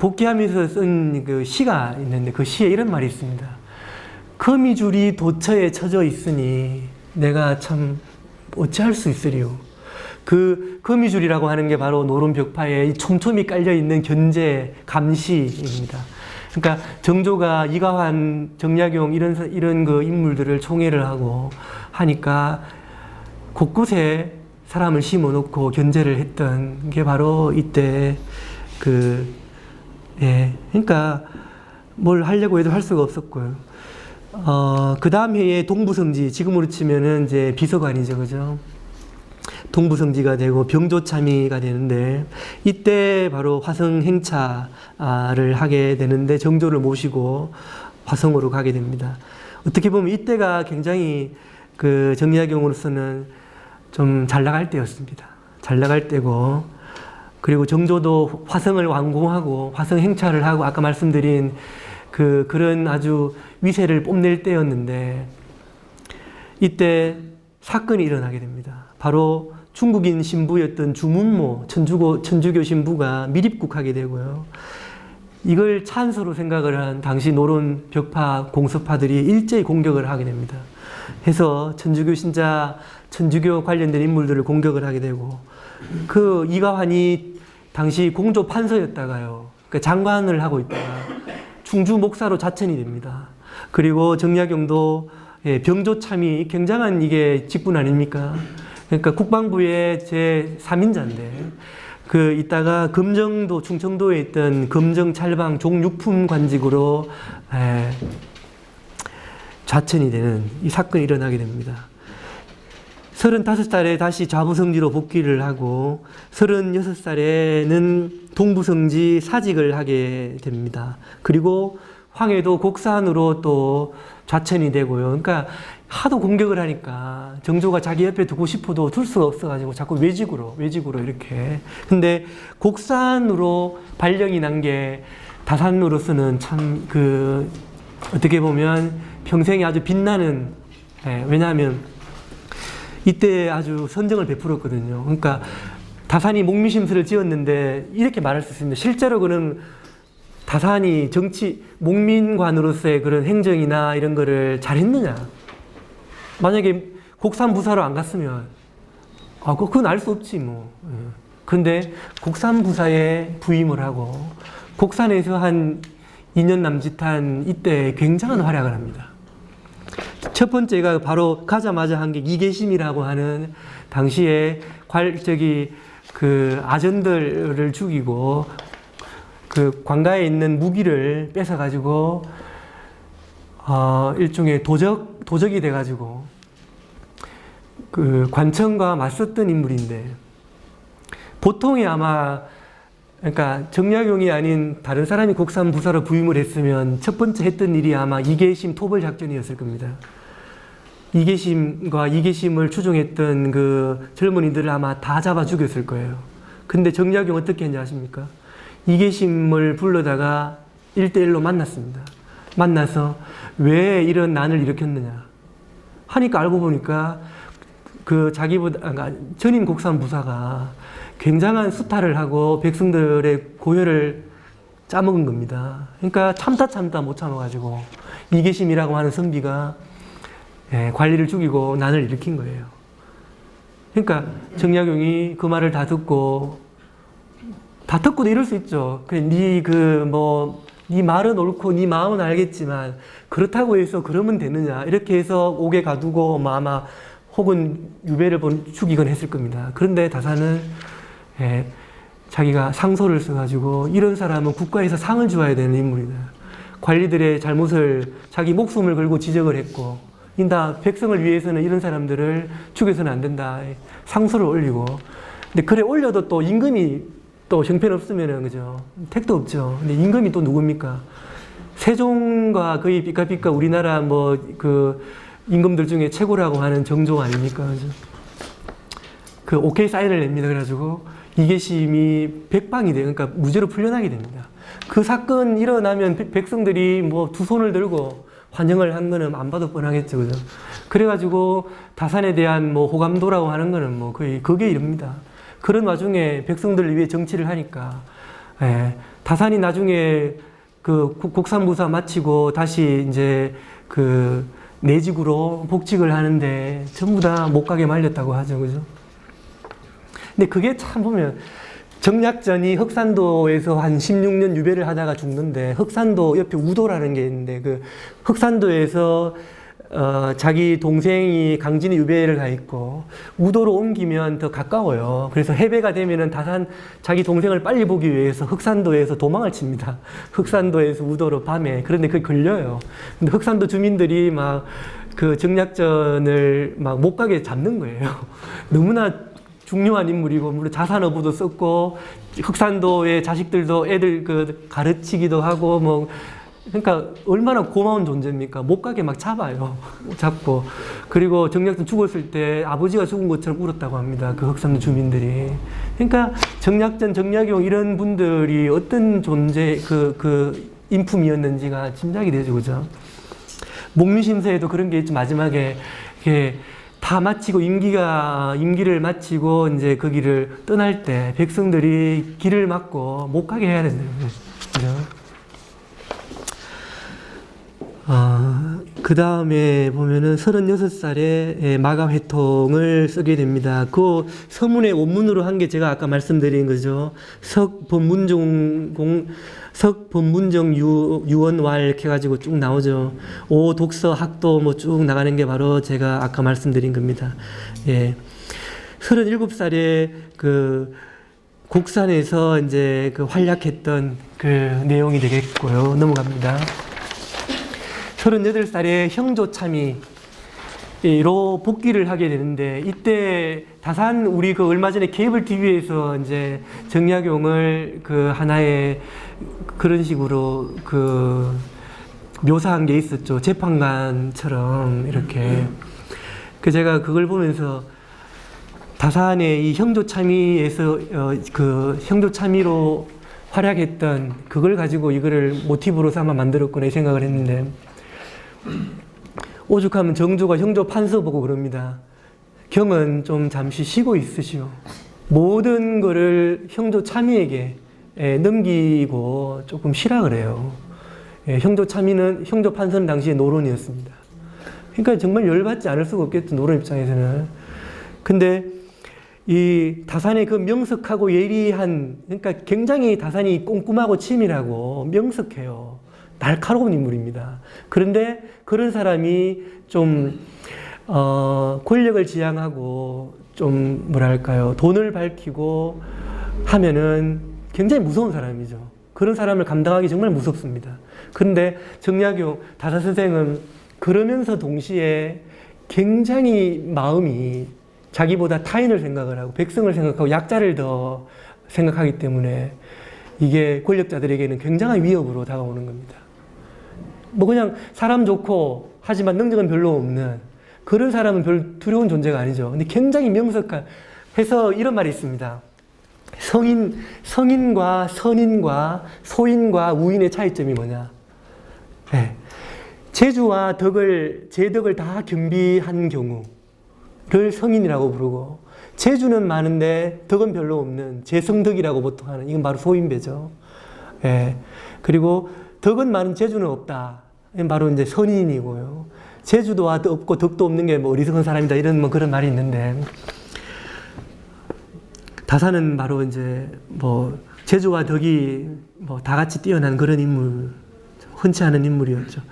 복귀하면서 쓴 시가 있는데, 그 시에 이런 말이 있습니다. 거미줄이 도처에 쳐져 있으니 내가 참 어찌할 수 있으리요. 그 거미줄이라고 하는 게 바로 노론벽파에 촘촘히 깔려있는 견제, 감시입니다. 그러니까 정조가 이가환, 정약용 이런 인물들을 총애를 하고 하니까 곳곳에 사람을 심어놓고 견제를 했던 게 바로 이때 그러니까 뭘 하려고 해도 할 수가 없었고요. 그 다음 해에 동부성지, 지금으로 치면은 이제 비서관이죠, 그죠? 동부성지가 되고 병조참의가 되는데, 이때 바로 화성 행차를 하게 되는데 정조를 모시고 화성으로 가게 됩니다. 어떻게 보면 이때가 굉장히 정약용으로서는 좀 잘 나갈 때였습니다. 잘 나갈 때고, 그리고 정조도 화성을 완공하고 화성 행차를 하고 아까 말씀드린 그런 아주 위세를 뽐낼 때였는데, 이때 사건이 일어나게 됩니다. 바로 중국인 신부였던 주문모, 천주교 신부가 밀입국하게 되고요. 이걸 찬서로 생각을 한 당시 노론 벽파 공서파들이 일제히 공격을 하게 됩니다. 해서 천주교 신자, 천주교 관련된 인물들을 공격을 하게 되고, 이가환이 당시 공조 판서였다가요, 그러니까 장관을 하고 있다가 충주 목사로 자천이 됩니다. 그리고 정약용도 예, 병조참이 굉장한 이게 직분 아닙니까? 그러니까 국방부의 제 3인자인데 이따가 금정도 충청도에 있던 금정 찰방 종육품 관직으로 좌천이 되는 이 사건이 일어나게 됩니다. 35살에 다시 좌부성지로 복귀를 하고 36살에는 동부성지 사직을 하게 됩니다. 그리고 황해도 곡산으로 또 좌천이 되고요. 그러니까 하도 공격을 하니까 정조가 자기 옆에 두고 싶어도 둘 수가 없어가지고 자꾸 외직으로 이렇게. 근데 곡산으로 발령이 난 게 다산으로서는 참 어떻게 보면 평생에 아주 빛나는, 왜냐하면 이때 아주 선정을 베풀었거든요. 그러니까 다산이 목미심서를 지었는데 이렇게 말할 수 있습니다. 실제로 그는 다산이 목민관으로서의 그런 행정이나 이런 거를 잘했느냐. 만약에 곡산 부사로 안 갔으면, 그건 알 수 없지, 뭐. 근데 곡산 부사에 부임을 하고, 곡산에서 한 2년 남짓한 이때 굉장한 활약을 합니다. 첫 번째가 바로 가자마자 한 게 이계심이라고 하는 당시에 아전들을 죽이고 관가에 있는 무기를 뺏어가지고 일종의 도적이 돼가지고 관청과 맞섰던 인물인데 보통이 아마 그러니까 정약용이 아닌 다른 사람이 곡산 부사로 부임을 했으면 첫 번째 했던 일이 아마 이계심 토벌 작전이었을 겁니다. 이계심을 추종했던 젊은이들을 아마 다 잡아 죽였을 거예요. 근데 정약용 어떻게 했는지 아십니까? 이계심을 불러다가 1대1로 만났습니다. 만나서 왜 이런 난을 일으켰느냐 하니까 알고 보니까 전임 곡산 부사가 굉장한 수탈을 하고 백성들의 고혈을 짜먹은 겁니다. 그러니까 참다 못 참아가지고 이계심이라고 하는 선비가 관리를 죽이고 난을 일으킨 거예요. 그러니까 정약용이 그 말을 다 듣고도 이럴 수 있죠. 네 말은 옳고 네 마음은 알겠지만 그렇다고 해서 그러면 되느냐 이렇게 해서 옥에 가두고 아마 혹은 유배를 죽이건 했을 겁니다. 그런데 다산은 자기가 상소를 써가지고 이런 사람은 국가에서 상을 주어야 되는 인물이다. 관리들의 잘못을 자기 목숨을 걸고 지적을 했고 백성을 위해서는 이런 사람들을 죽여서는 안 된다. 상소를 올리고 근데 그래 올려도 또 임금이 또 형편없으면은 그죠? 택도 없죠. 근데 임금이 또 누굽니까? 세종과 거의 삐까삐까 우리나라 임금들 중에 최고라고 하는 정조 아닙니까? 그죠? 오케이 사인을 냅니다. 그래가지고 이계심이 백방이 돼요. 그러니까 무죄로 풀려나게 됩니다. 그 사건 일어나면 백성들이 두 손을 들고 환영을 한 거는 안 봐도 뻔하겠죠. 그죠? 그래가지고 다산에 대한 호감도라고 하는 거는 거의 그게 이릅니다. 그런 와중에 백성들을 위해 정치를 하니까, 다산이 나중에 곡산부사 마치고 다시 이제 내직으로 복직을 하는데 전부 다 못 가게 말렸다고 하죠. 그죠? 근데 그게 참 보면 정약전이 흑산도에서 한 16년 유배를 하다가 죽는데 흑산도 옆에 우도라는 게 있는데 흑산도에서 자기 동생이 강진에 유배를 가 있고 우도로 옮기면 더 가까워요. 그래서 해배가 되면은 다산 자기 동생을 빨리 보기 위해서 흑산도에서 도망을 칩니다. 흑산도에서 우도로 밤에. 그런데 그게 걸려요. 근데 흑산도 주민들이 정약전을 못 가게 잡는 거예요. 너무나 중요한 인물이고 물론 자산어부도 썼고 흑산도의 자식들도 애들 가르치기도 하고 그러니까 얼마나 고마운 존재입니까? 못 가게 잡아요. 잡고 그리고 정약전 죽었을 때 아버지가 죽은 것처럼 울었다고 합니다. 흑산도 주민들이. 그러니까 정약전, 정약용 이런 분들이 어떤 존재 인품이었는지가 짐작이 되죠, 그죠? 목미심서에도 그런 게 있죠. 마지막에 다 마치고 임기를 마치고 이제 거기를 떠날 때 백성들이 길을 막고 못 가게 해야 된다는 거죠. 그 다음에 보면은 36살에 마가회통을 쓰게 됩니다. 그 서문의 원문으로 한 게 제가 아까 말씀드린 거죠. 석본문정 유언왈 이렇게 해가지고 쭉 나오죠. 오 독서 학도 뭐 쭉 나가는 게 바로 제가 아까 말씀드린 겁니다. 예. 37살에 그 곡산에서 이제 그 활약했던 그 내용이 되겠고요. 넘어갑니다. 38살에 형조참의로 복귀를 하게 되는데, 이때 다산 우리 그 얼마 전에 케이블 TV에서 이제 정약용을 그 하나의 그런 식으로 그 묘사한 게 있었죠. 재판관처럼 이렇게. 그 제가 그걸 보면서 다산의 이 형조참의에서 그 형조참의로 활약했던 그걸 가지고 이거를 모티브로 삼아 만들었구나 이 생각을 했는데, 오죽하면 정조가 형조 판서 보고 그럽니다. 경은 좀 잠시 쉬고 있으시오. 모든 거를 형조 참의에게 넘기고 조금 쉬라 그래요. 형조 참의는, 형조 판서는 당시에 노론이었습니다. 그러니까 정말 열받지 않을 수가 없겠죠, 노론 입장에서는. 근데 이 다산의 그 명석하고 예리한, 그러니까 굉장히 다산이 꼼꼼하고 치밀하고 명석해요. 날카로운 인물입니다. 그런데 그런 사람이 좀 권력을 지향하고 좀 뭐랄까요, 돈을 밝히고 하면은 굉장히 무서운 사람이죠. 그런 사람을 감당하기 정말 무섭습니다. 그런데 정약용 다산 선생은 그러면서 동시에 굉장히 마음이 자기보다 타인을 생각을 하고 백성을 생각하고 약자를 더 생각하기 때문에 이게 권력자들에게는 굉장한 위협으로 다가오는 겁니다. 뭐 그냥 사람 좋고 하지만 능력은 별로 없는 그런 사람은 별 두려운 존재가 아니죠. 근데 굉장히 명석한, 해서 이런 말이 있습니다. 성인과 선인과 소인과 우인의 차이점이 뭐냐? 네. 재주와 제덕을 다 겸비한 경우를 성인이라고 부르고, 재주는 많은데 덕은 별로 없는 재성덕이라고 보통 하는, 이건 바로 소인배죠. 예. 그리고 덕은 많은 재주는 없다. 이건 바로 이제 선인이고요. 재주도 없고 덕도 없는 게 뭐 어리석은 사람이다, 이런 뭐 그런 말이 있는데, 다산은 바로 이제 뭐 재주와 덕이 뭐 다 같이 뛰어난 그런 인물, 흔치 않은 인물이었죠.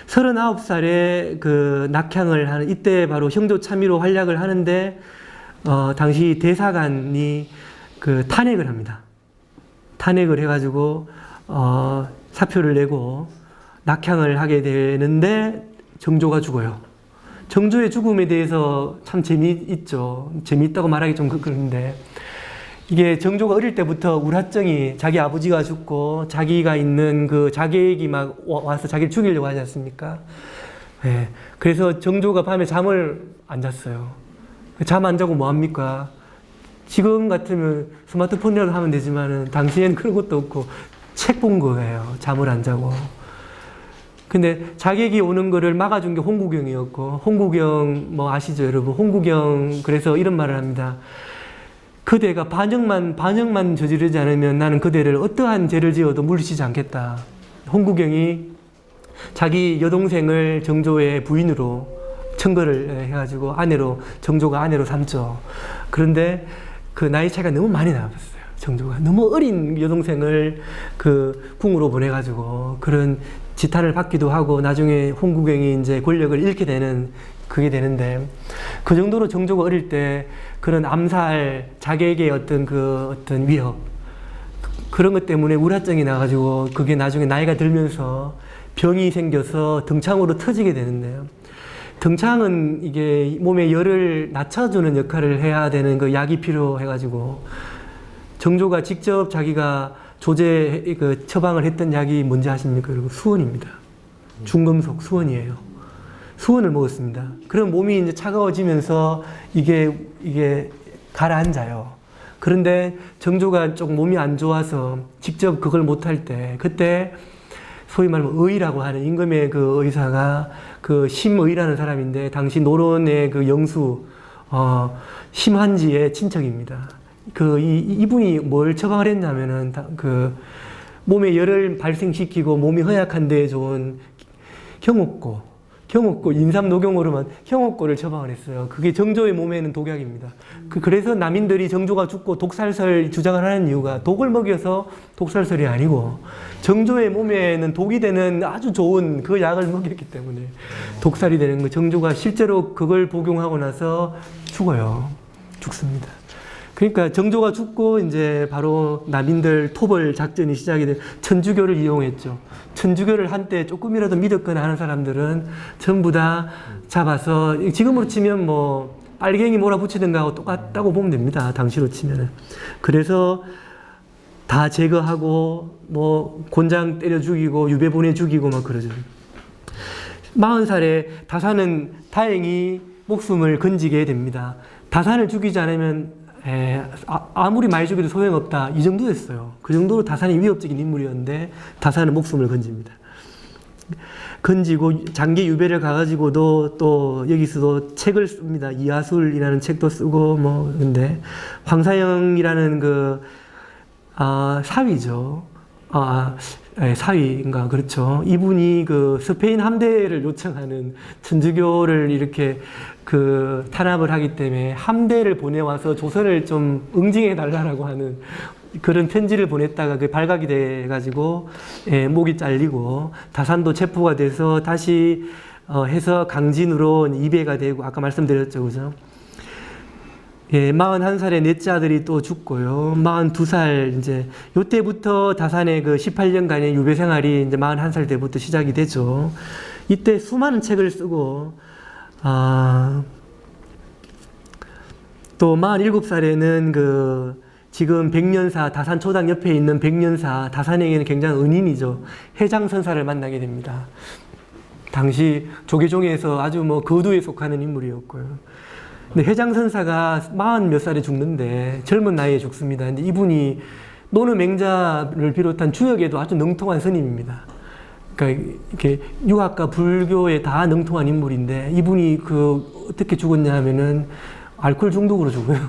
39살에 그 낙향을 하는, 이때 바로 형조참의로 활약을 하는데, 당시 대사관이 그 탄핵을 합니다. 탄핵을 해가지고, 사표를 내고 낙향을 하게 되는데, 정조가 죽어요. 정조의 죽음에 대해서 참 재미있죠. 재미있다고 말하기 좀 그런데, 이게 정조가 어릴 때부터 우라증이, 자기 아버지가 죽고 자기가 있는 그 자객이 막 와서 자기를 죽이려고 하지 않습니까? 네. 그래서 정조가 밤에 잠을 안 잤어요. 잠 안 자고 뭐 합니까? 지금 같으면 스마트폰이라도 하면 되지만은 당시에는 그런 것도 없고 책 본 거예요. 잠을 안 자고. 근데 자객이 오는 거를 막아준 게 홍구경이었고, 홍구경 뭐 아시죠, 여러분? 홍구경, 그래서 이런 말을 합니다. 그대가 반역만 저지르지 않으면 나는 그대를 어떠한 죄를 지어도 물리치지 않겠다. 홍구경이 자기 여동생을 정조의 부인으로 청거를 해가지고 정조가 아내로 삼죠. 그런데 그 나이 차이가 너무 많이 나왔어요. 정조가 너무 어린 여동생을 그 궁으로 보내가지고 그런 지탄을 받기도 하고, 나중에 홍구경이 이제 권력을 잃게 되는 그게 되는데, 그 정도로 정조가 어릴 때 그런 암살, 자객의 어떤 위협, 그런 것 때문에 우라증이 나가지고 그게 나중에 나이가 들면서 병이 생겨서 등창으로 터지게 되는데요. 등창은 이게 몸의 열을 낮춰주는 역할을 해야 되는 그 약이 필요해가지고, 정조가 직접 자기가 처방을 했던 약이 뭔지 아십니까? 여러분, 수원입니다. 중금속 수원이에요. 수원을 먹었습니다. 그럼 몸이 이제 차가워지면서 이게 가라앉아요. 그런데 정조가 조금 몸이 안 좋아서 직접 그걸 못할 때, 그때 소위 말하면 의라고 하는 임금의 그 의사가 그 심의라는 사람인데, 당시 노론의 그 영수, 심한지의 친척입니다. 이분이 뭘 처방을 했냐면은, 몸에 열을 발생시키고 몸이 허약한 데에 좋은 형옥고, 인삼 녹용으로만 형옥고를 처방을 했어요. 그게 정조의 몸에는 독약입니다. 그래서 남인들이 정조가 죽고 독살설 주장을 하는 이유가 독을 먹여서 독살설이 아니고 정조의 몸에는 독이 되는 아주 좋은 그 약을 먹였기 때문에 독살이 되는 거. 정조가 실제로 그걸 복용하고 나서 죽어요. 죽습니다. 그러니까 정조가 죽고 이제 바로 남인들 토벌 작전이 시작이 돼 천주교를 이용했죠. 천주교를 한때 조금이라도 믿었거나 하는 사람들은 전부 다 잡아서 지금으로 치면 뭐 빨갱이 몰아붙이든가 하고 똑같다고 보면 됩니다. 당시로 치면은. 그래서 다 제거하고 뭐 곤장 때려 죽이고 유배 보내 죽이고 막 그러죠. 40살에 다산은 다행히 목숨을 건지게 됩니다. 다산을 죽이지 않으면 아무리 많이 죽여도 소용없다. 이 정도였어요. 그 정도로 다산이 위협적인 인물이었는데 다산은 목숨을 건집니다. 건지고 장기 유배를 가가지고도 또 여기서도 책을 씁니다. 이하술이라는 책도 쓰고 뭐 근데 황사영이라는 그 사위죠. 사위인가 그렇죠. 이분이 그 스페인 함대를 요청하는 천주교를 이렇게 그 탄압을 하기 때문에 함대를 보내와서 조선을 좀 응징해 달라고 하는 그런 편지를 보냈다가 그 발각이 돼 가지고 목이 잘리고 다산도 체포가 돼서 다시 해서 강진으로 입예가 되고 아까 말씀드렸죠, 그죠? 41살에 넷째 아들이 또 죽고요. 42살, 이제, 요때부터 다산의 그 18년간의 유배 생활이 이제 41살 때부터 시작이 되죠. 이때 수많은 책을 쓰고, 또 47살에는 그, 지금 백년사, 다산 초당 옆에 있는 백년사, 다산에게는 굉장히 은인이죠. 해장선사를 만나게 됩니다. 당시 조계종에서 아주 뭐 거두에 속하는 인물이었고요. 근데 해장선사가 40몇 살에 죽는데 젊은 나이에 죽습니다. 근데 이분이 노르맹자를 비롯한 주역에도 아주 능통한 스님입니다. 그러니까 이렇게 유학과 불교에 다 능통한 인물인데 이분이 그 어떻게 죽었냐 하면은 알코올 중독으로 죽어요.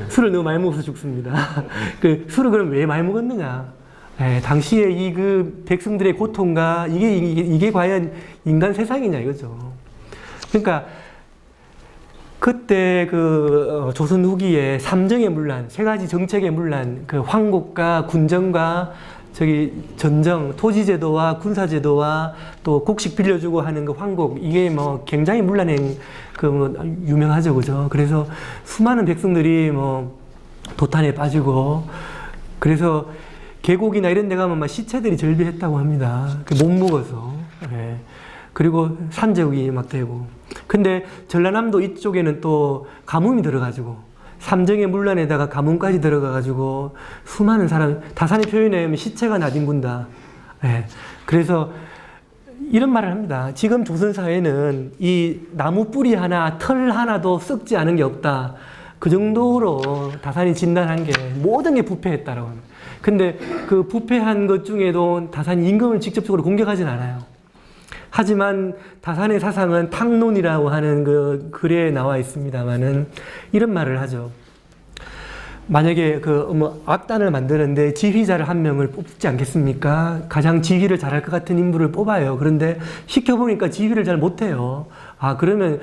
술을 너무 많이 먹어서 죽습니다. 그 술을 그럼 왜 많이 먹었느냐? 당시에 이 그 백성들의 고통과 이게 과연 인간 세상이냐 이거죠. 그러니까 그때 그 조선 후기에 삼정의 문란, 세 가지 정책의 문란, 그 황국과 군정과 전정, 토지제도와 군사제도와 또 곡식 빌려주고 하는 그 황국, 이게 뭐 굉장히 문란행, 뭐 유명하죠, 그죠? 그래서 수많은 백성들이 뭐 도탄에 빠지고, 그래서 계곡이나 이런 데 가면 막 시체들이 절비했다고 합니다. 못 먹어서. 그리고 산적이 막 되고. 근데 전라남도 이쪽에는 또 가뭄이 들어가지고 삼정의 문란에다가 가뭄까지 들어가가지고 수많은 사람, 다산의 표현에 의하면 시체가 나뒹군다. 그래서 이런 말을 합니다. 지금 조선사회는 이 나무 뿌리 하나, 털 하나도 썩지 않은 게 없다. 그 정도로 다산이 진단한 게 모든 게 부패했다라고 합니다. 근데 그 부패한 것 중에도 다산이 임금을 직접적으로 공격하진 않아요. 하지만 다산의 사상은 탕론이라고 하는 그 글에 나와 있습니다만은 이런 말을 하죠. 만약에 악단을 만드는데 지휘자를 한 명을 뽑지 않겠습니까? 가장 지휘를 잘할 것 같은 인물을 뽑아요. 그런데 시켜보니까 지휘를 잘 못해요. 그러면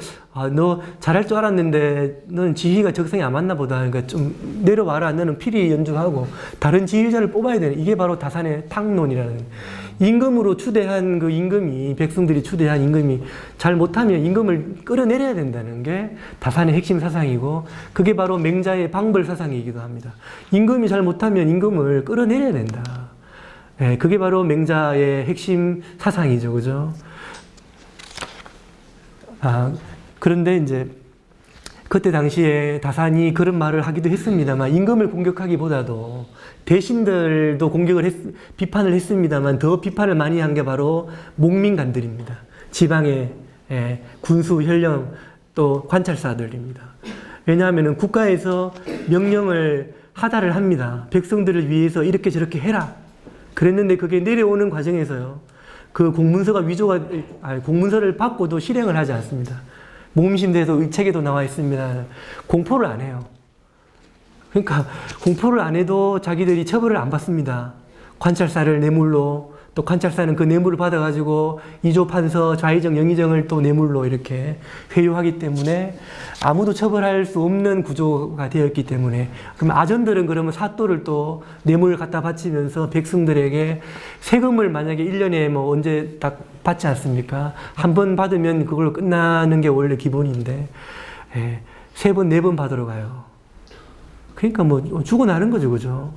너 잘할 줄 알았는데 너는 지휘가 적성이 안 맞나 보다. 그러니까 좀 내려와라. 너는 피리 연주하고 다른 지휘자를 뽑아야 되는, 이게 바로 다산의 탕론이라는, 임금으로 추대한 그 임금이, 백성들이 추대한 임금이 잘 못하면 임금을 끌어내려야 된다는 게 다산의 핵심 사상이고, 그게 바로 맹자의 방벌 사상이기도 합니다. 임금이 잘 못하면 임금을 끌어내려야 된다. 그게 바로 맹자의 핵심 사상이죠, 그죠? 그런데 이제 그때 당시에 다산이 그런 말을 하기도 했습니다만, 임금을 공격하기보다도 대신들도 비판을 했습니다만, 더 비판을 많이 한 게 바로 목민관들입니다. 지방의 군수, 현령, 또 관찰사들입니다. 왜냐하면 국가에서 명령을 하달을 합니다. 백성들을 위해서 이렇게 저렇게 해라. 그랬는데 그게 내려오는 과정에서요, 그 공문서를 받고도 실행을 하지 않습니다. 목민신대에서 이 책에도 나와 있습니다. 공포를 안 해요. 그러니까 공포를 안 해도 자기들이 처벌을 안 받습니다. 관찰사를 뇌물로 또 관찰사는 그 뇌물을 받아가지고 이조 판서, 좌의정, 영의정을 또 뇌물로 이렇게 회유하기 때문에 아무도 처벌할 수 없는 구조가 되었기 때문에, 그럼 아전들은 그러면 사또를 또 뇌물을 갖다 바치면서 백성들에게 세금을 만약에 1년에 뭐 언제 딱 받지 않습니까? 한 번 받으면 그걸로 끝나는 게 원래 기본인데, 예, 3번, 4번 받으러 가요. 그러니까 뭐 죽어나는 거죠, 그죠?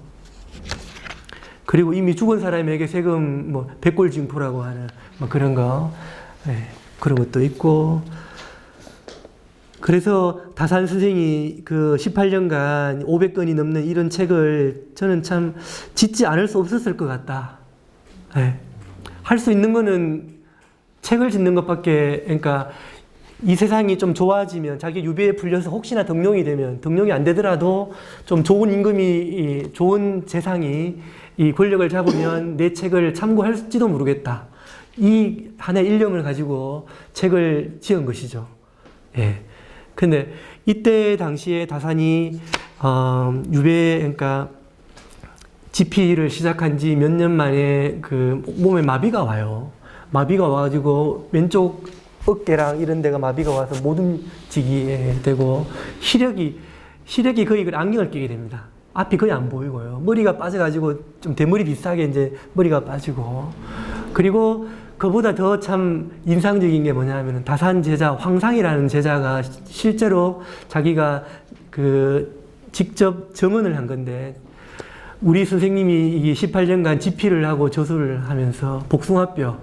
그리고 이미 죽은 사람에게 세금 뭐 백골징포라고 하는 뭐 그런 거, 예, 그런 것도 있고. 그래서 다산 선생이 그 18년간 500권이 넘는 이런 책을 저는 참 짓지 않을 수 없었을 것 같다. 예. 할 수 있는 거는 책을 짓는 것밖에, 그러니까 이 세상이 좀 좋아지면, 자기 유배에 풀려서 혹시나 등용이 되면, 등용이 안 되더라도 좀 좋은 임금이, 좋은 재상이 이 권력을 잡으면 내 책을 참고할지도 모르겠다. 이 하나의 일념을 가지고 책을 지은 것이죠. 예. 근데 이때 당시에 다산이, 유배, 그러니까 집필을 시작한 지 몇 년 만에 그 몸에 마비가 와요. 마비가 와가지고 왼쪽 어깨랑 이런 데가 마비가 와서 못 움직이게 되고, 시력이 거의 안경을 끼게 됩니다. 앞이 거의 안 보이고요. 머리가 빠져가지고 좀 대머리 비슷하게 이제 머리가 빠지고, 그리고 그보다 더 참 인상적인 게 뭐냐면 다산 제자 황상이라는 제자가 실제로 자기가 그 직접 증언을 한 건데, 우리 선생님이 이 18년간 집필을 하고 저술을 하면서 복숭아뼈,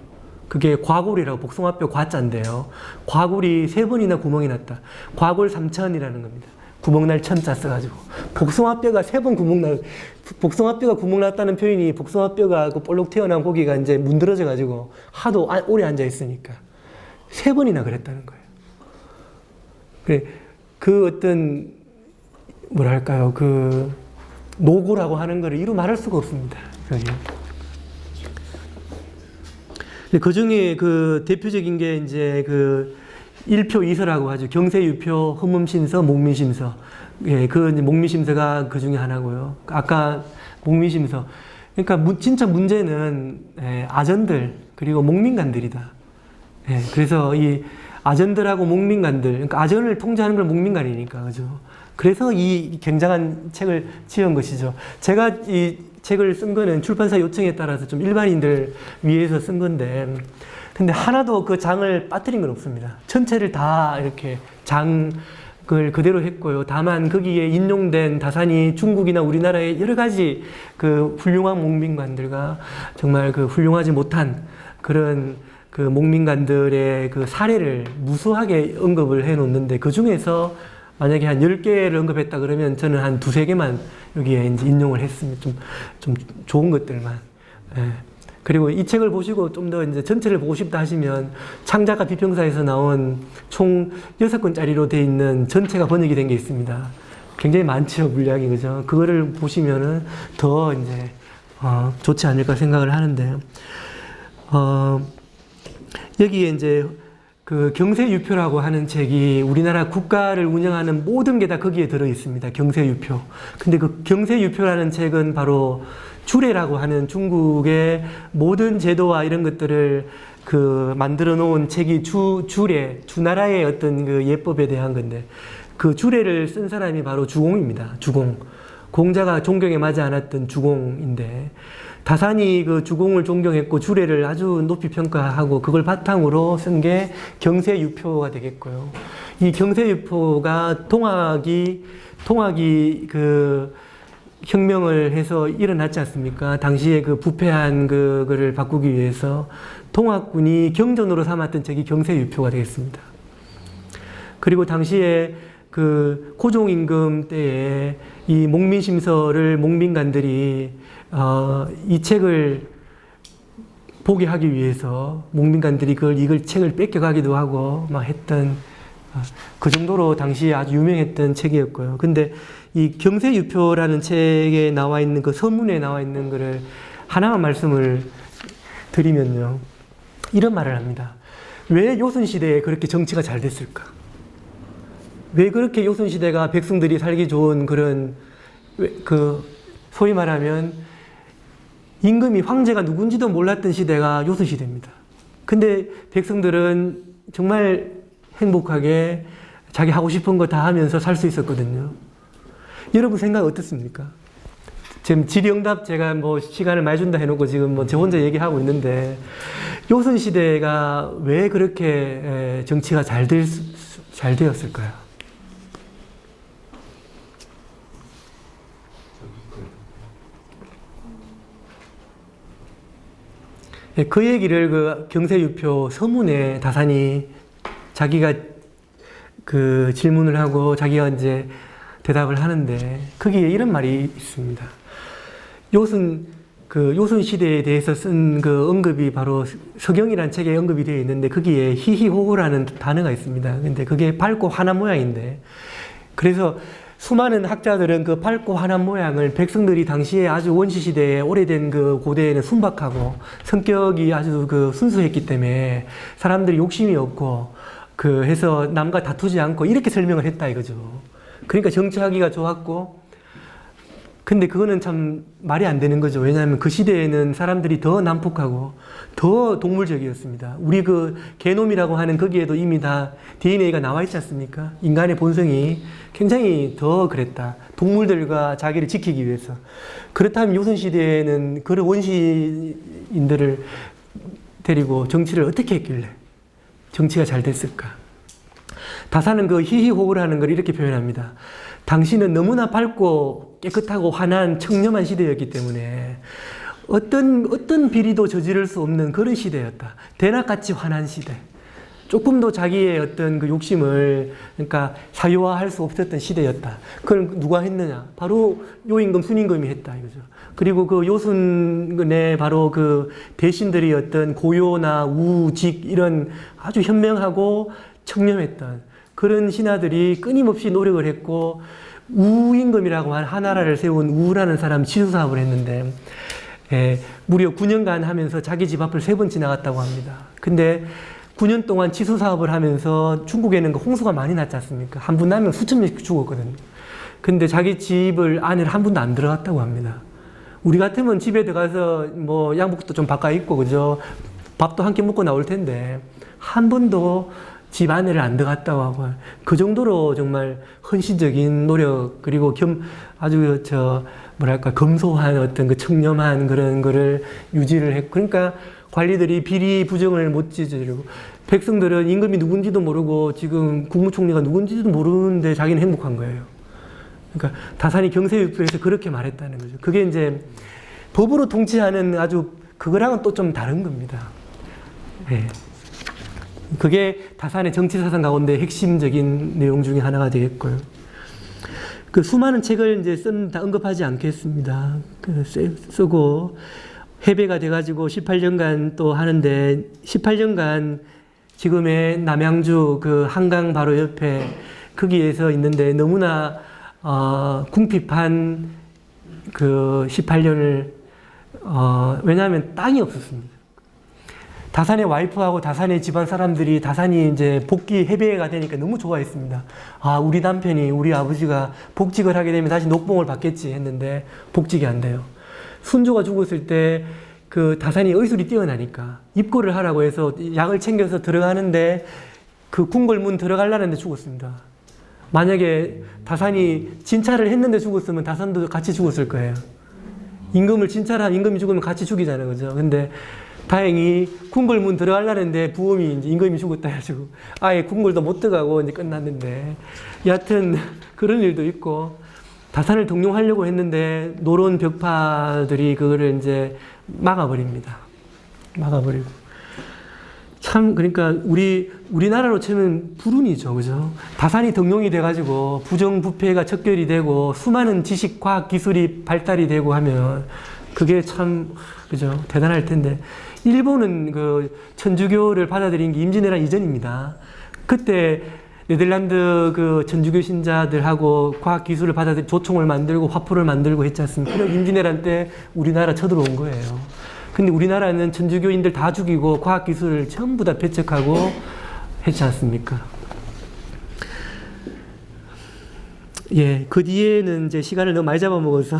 그게 과골이라고, 복숭아뼈 과자인데요. 과골이 3번이나 구멍이 났다. 과골 3천이라는 겁니다. 구멍날 천자 써가지고. 복숭아뼈가 3번 구멍날, 복숭아뼈가 구멍났다는 표현이 복숭아뼈가 그 볼록 튀어나온 고기가 이제 문드러져가지고 하도 오래 앉아있으니까 3번이나 그랬다는 거예요. 그 어떤, 뭐랄까요, 그 노고라고 하는 거를 이루 말할 수가 없습니다. 그 중에 그 대표적인 게 이제 그 일표이서라고 하죠. 경세유표, 흠음신서, 목민심서. 예, 그 목민심서가 그 중에 하나고요. 아까 목민심서. 그러니까 진짜 문제는, 예, 아전들 그리고 목민관들이다. 예, 그래서 이 아전들하고 목민관들, 그러니까 아전을 통제하는 걸 목민관이니까, 그죠? 그래서 이 굉장한 책을 지은 것이죠. 제가 이 책을 쓴 거는 출판사 요청에 따라서 좀 일반인들 위해서 쓴 건데, 근데 하나도 그 장을 빠뜨린 건 없습니다. 전체를 다 이렇게 장을 그대로 했고요. 다만 거기에 인용된 다산이 중국이나 우리나라의 여러 가지 그 훌륭한 목민관들과 정말 그 훌륭하지 못한 그런 그 목민관들의 그 사례를 무수하게 언급을 해 놓는데, 그 중에서 만약에 한 10개를 언급했다 그러면 저는 한 2-3개만 여기에 이제 인용을 했습니다. 좀 좋은 것들만. 예. 그리고 이 책을 보시고 좀 더 이제 전체를 보고 싶다 하시면 창작가 비평사에서 나온 총 6권짜리로 되어 있는 전체가 번역이 된 게 있습니다. 굉장히 많죠, 물량이. 그죠? 그거를 보시면은 더 이제, 좋지 않을까 생각을 하는데, 여기에 이제 그 경세유표라고 하는 책이 우리나라 국가를 운영하는 모든 게 다 거기에 들어 있습니다. 경세유표. 근데 그 경세유표라는 책은 바로 주례라고 하는 중국의 모든 제도와 이런 것들을 그 만들어 놓은 책이 주례, 주나라의 어떤 그 예법에 대한 건데, 그 주례를 쓴 사람이 바로 주공입니다. 주공. 공자가 존경에 맞지 않았던 주공인데, 다산이 그 주공을 존경했고 주례를 아주 높이 평가하고 그걸 바탕으로 쓴 게 경세유표가 되겠고요. 이 경세유표가 통학이 그 혁명을 해서 일어났지 않습니까? 당시에 그 부패한 그거를 바꾸기 위해서 통학군이 경전으로 삼았던 책이 경세유표가 되겠습니다. 그리고 당시에 그 고종임금 때에 이 목민심서를 목민관들이 이 책을 보게 하기 위해서 목민관들이 이걸 책을 뺏겨가기도 하고 막 했던, 그 정도로 당시에 아주 유명했던 책이었고요. 근데 이 경세유표라는 책에 나와 있는 그 서문에 나와 있는 거를 하나만 말씀을 드리면요, 이런 말을 합니다. 왜 요순시대에 그렇게 정치가 잘 됐을까? 왜 그렇게 요순시대가 백성들이 살기 좋은 그런, 그 소위 말하면 임금이 황제가 누군지도 몰랐던 시대가 요순시대입니다. 근데 백성들은 정말 행복하게 자기 하고 싶은 거 다 하면서 살 수 있었거든요. 여러분 생각 어떻습니까? 지금 질의응답 제가 뭐 시간을 많이 준다 해놓고 지금 뭐 저 혼자 얘기하고 있는데 요순시대가 왜 그렇게 정치가 잘 되었을까요? 그 얘기를 그 경세유표 서문에 다산이 자기가 그 질문을 하고 자기가 이제 대답을 하는데 거기에 이런 말이 있습니다. 요순 시대에 대해서 쓴 그 언급이 바로 서경이라는 책에 언급이 되어 있는데 거기에 희희호호라는 단어가 있습니다. 근데 그게 밝고 환한 모양인데 그래서 수많은 학자들은 그 밝고 환한 모양을 백성들이 당시에 아주 원시시대에 오래된 그 고대에는 순박하고 성격이 아주 그 순수했기 때문에 사람들이 욕심이 없고 그 해서 남과 다투지 않고 이렇게 설명을 했다 이거죠. 그러니까 정치하기가 좋았고 근데 그거는 참 말이 안 되는 거죠. 왜냐하면 그 시대에는 사람들이 더 난폭하고 더 동물적이었습니다. 우리 그 게놈이라고 하는 거기에도 이미 다 DNA가 나와 있지 않습니까? 인간의 본성이 굉장히 더 그랬다. 동물들과 자기를 지키기 위해서. 그렇다면 요순시대에는 그런 원시인들을 데리고 정치를 어떻게 했길래 정치가 잘 됐을까? 다산은 그 희희호호라는 걸 이렇게 표현합니다. 당신은 너무나 밝고 깨끗하고 환한 청렴한 시대였기 때문에 어떤 비리도 저지를 수 없는 그런 시대였다. 대낮같이 환한 시대. 조금도 자기의 어떤 그 욕심을 그러니까 사유화할 수 없었던 시대였다. 그걸 누가 했느냐? 바로 요임금, 순임금이 했다 이거죠. 그리고 그 요순의 바로 그 대신들이 어떤 고요나 우직 이런 아주 현명하고 청렴했던 그런 신하들이 끊임없이 노력을 했고 우임금이라고 한 하나라를 세운 우라는 사람 지수사업을 했는데 무려 9년간 하면서 자기 집 앞을 3번 지나갔다고 합니다. 근데 9년 동안 치수사업을 하면서 중국에는 그 홍수가 많이 났지 않습니까? 한 분 나면 수천 명씩 죽었거든요. 근데 자기 집을 안에 한 분도 안 들어갔다고 합니다. 우리 같으면 집에 들어가서 뭐 양복도 좀 바꿔 입고 그죠? 밥도 한 끼 먹고 나올 텐데 한 번도 집 안에를 안 들어갔다고 하고 그 정도로 정말 헌신적인 노력 그리고 아주 뭐랄까 검소한 어떤 그 청렴한 그런 거를 유지를 했고 그러니까 관리들이 비리 부정을 못 저지르고 백성들은 임금이 누군지도 모르고 지금 국무총리가 누군지도 모르는데 자기는 행복한 거예요. 그러니까 다산이 경세유표에서 그렇게 말했다는 거죠. 그게 이제 법으로 통치하는 아주 그거랑은 또 좀 다른 겁니다. 네. 그게 다산의 정치사상 가운데 핵심적인 내용 중에 하나가 되겠고요. 그 수많은 책을 이제 다 언급하지 않겠습니다. 쓰고 해배가 돼가지고 18년간 또 하는데 18년간 지금의 남양주 그 한강 바로 옆에 거기에서 있는데 너무나 궁핍한 그 18년을 왜냐하면 땅이 없었습니다. 다산의 와이프하고 다산의 집안 사람들이 다산이 이제 복귀 해배가 되니까 너무 좋아했습니다. 아, 우리 남편이 우리 아버지가 복직을 하게 되면 다시 녹봉을 받겠지 했는데 복직이 안 돼요. 순조가 죽었을 때 그 다산이 의술이 뛰어나니까 입고를 하라고 해서 약을 챙겨서 들어가는데 그 궁궐문 들어가려는데 죽었습니다. 만약에 다산이 진찰을 했는데 죽었으면 다산도 같이 죽었을 거예요. 임금을 진찰한 임금이 죽으면 같이 죽이잖아요. 그죠? 근데 다행히 궁궐문 들어가려는데 부엄이 이제 임금이 죽었다 해가지고 아예 궁궐도 못 들어가고 이제 끝났는데 여하튼 그런 일도 있고 다산을 등용하려고 했는데 노론 벽파들이 그거를 이제 막아버립니다. 막아버리고 참 그러니까 우리나라로 치면 불운이죠, 그죠? 다산이 등용이 돼가지고 부정부패가 척결이 되고 수많은 지식, 과학, 기술이 발달이 되고 하면 그게 참 그죠 대단할 텐데 일본은 그 천주교를 받아들인 게 임진왜란 이전입니다. 그때 네덜란드 그 천주교 신자들하고 과학 기술을 받아들인 조총을 만들고 화포를 만들고 했지 않습니까? 임진왜란 때 우리나라 쳐들어온 거예요. 근데 우리나라는 천주교인들 다 죽이고 과학 기술을 전부 다 배척하고 했지 않습니까? 예, 그 뒤에는 이제 시간을 너무 많이 잡아먹어서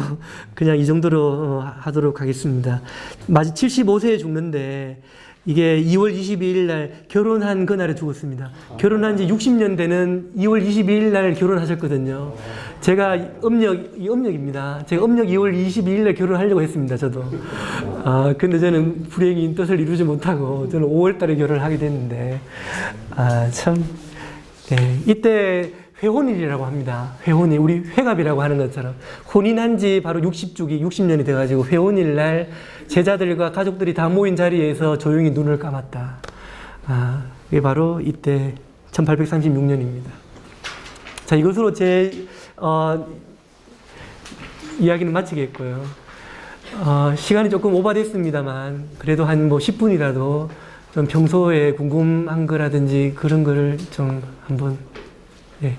그냥 이 정도로 하도록 하겠습니다. 마치 75세에 죽는데 이게 2월 22일 날 결혼한 그날에 죽었습니다. 결혼한 지 60년 되는 2월 22일 날 결혼하셨거든요. 제가 음력입니다. 제가 음력 2월 22일 날 결혼하려고 했습니다, 저도. 근데 저는 불행히 뜻을 이루지 못하고 저는 5월 달에 결혼을 하게 됐는데, 참, 네, 이때 회혼일이라고 합니다. 회혼일, 우리 회갑이라고 하는 것처럼 혼인한 지 바로 60년이 돼가지고 회혼일 날 제자들과 가족들이 다 모인 자리에서 조용히 눈을 감았다. 이게 바로 이때 1836년입니다. 자, 이것으로 제 이야기는 마치겠고요. 시간이 조금 오버됐습니다만 그래도 한 뭐 10분이라도 좀 평소에 궁금한 거라든지 그런 거를 좀 한번 예.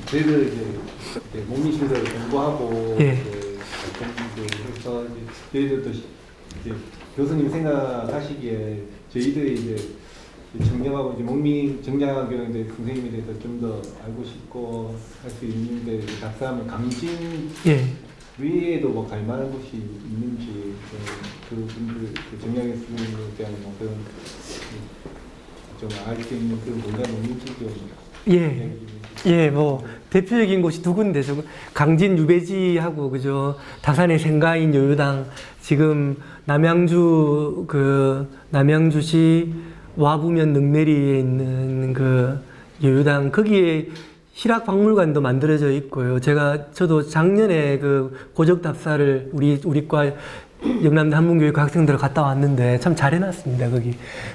저희들 이제 목리신설 공부하고 예. 해서 저희들도 이제 교수님 생각하시기에 저희들이 이제 정량하고 이제 목민 정량학교 이제 선생님에 대해서 좀 더 알고 싶고 할 수 있는데 답사하면 강진 예. 위에도 뭐 갈 만한 곳이 있는지 그분들 그 정량의 스님에 대한 뭐 그런 좀 알 수 있는 그런 공간이 있는지 좀 예. 예, 뭐 대표적인 곳이 두 군데죠. 강진 유배지하고 그죠. 다산의 생가인 요요당 지금 남양주시 와부면 능내리에 있는 그 요요당 거기에 실학박물관도 만들어져 있고요. 저도 작년에 그 고적답사를 우리과 영남대 한문교육 학생들 갔다 왔는데 참 잘 해놨습니다.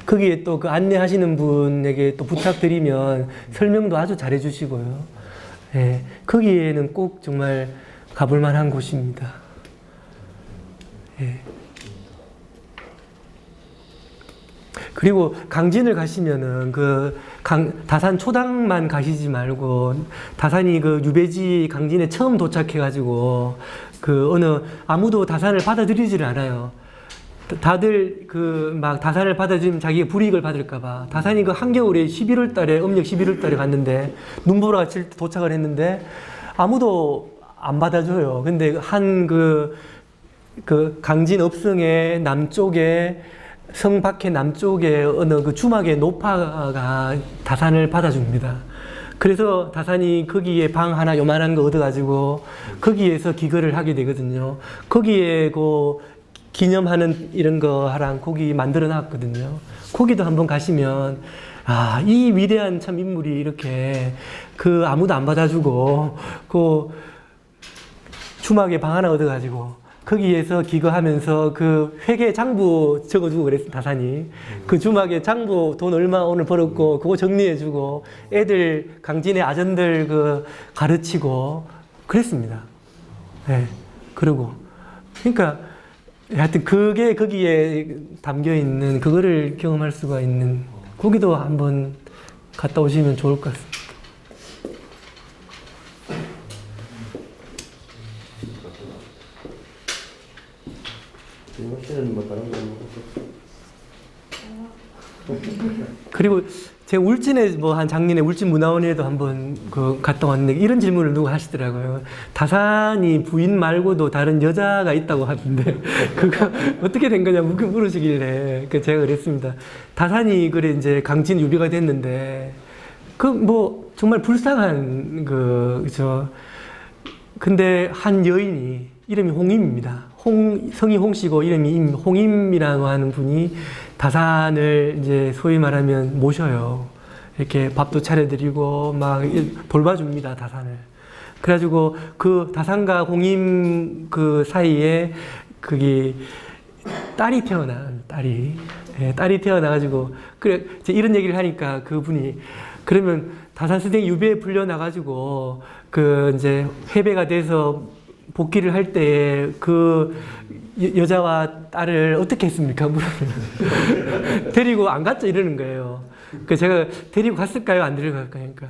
거기에 또 그 안내하시는 분에게 또 부탁드리면 설명도 아주 잘 해주시고요. 예, 거기에는 꼭 정말 가볼 만한 곳입니다. 예. 그리고 강진을 가시면은 다산 초당만 가시지 말고 다산이 그 유배지 강진에 처음 도착해가지고 아무도 다산을 받아들이지를 않아요. 다들 막 다산을 받아들이면 자기가 불이익을 받을까봐. 다산이 한겨울에 음력 11월 달에 갔는데 눈보라 같이 도착을 했는데 아무도 안 받아줘요. 근데 강진 업성의 남쪽에 성 밖의 남쪽에 어느 그 주막의 노파가 다산을 받아줍니다. 그래서 다산이 거기에 방 하나 요만한 거 얻어가지고 거기에서 기거를 하게 되거든요. 거기에 기념하는 이런 거 하랑 거기 만들어 놨거든요. 거기도 한번 가시면 이 위대한 참 인물이 이렇게 아무도 안 받아주고 주막에 방 하나 얻어가지고 거기에서 기거하면서 회계 장부 적어주고 그랬어요, 다산이. 주막에 장부 돈 얼마 오늘 벌었고, 그거 정리해주고, 애들, 강진의 아전들 가르치고, 그랬습니다. 예, 그러니까, 하여튼 그게 거기에 담겨 있는, 그거를 경험할 수가 있는, 거기도 한번 갔다 오시면 좋을 것 같습니다. 그리고 제가 울진에 한 작년에 울진 문화원에도 한번 갔다 왔는데 이런 질문을 누가 하시더라고요. 다산이 부인 말고도 다른 여자가 있다고 하던데 그거 어떻게 된 거냐 물으시길래 제가 그랬습니다. 다산이 이제 강진 유비가 됐는데 정말 불쌍한 그죠. 근데 한 여인이 이름이 홍임입니다. 성이 홍씨고 이름이 홍임이라고 하는 분이 다산을 이제 소위 말하면 모셔요. 이렇게 밥도 차려드리고 막 돌봐줍니다, 다산을. 그래가지고 다산과 홍임 사이에 딸이 태어나가지고 이제 이런 얘기를 하니까 그분이 그러면 다산 선생이 유배에 풀려나가지고 이제 회배가 돼서 복귀를 할 때에 여자와 딸을 어떻게 했습니까? 데리고 안 갔죠? 이러는 거예요. 제가 데리고 갔을까요? 안 데리고 갈까요? 그러니까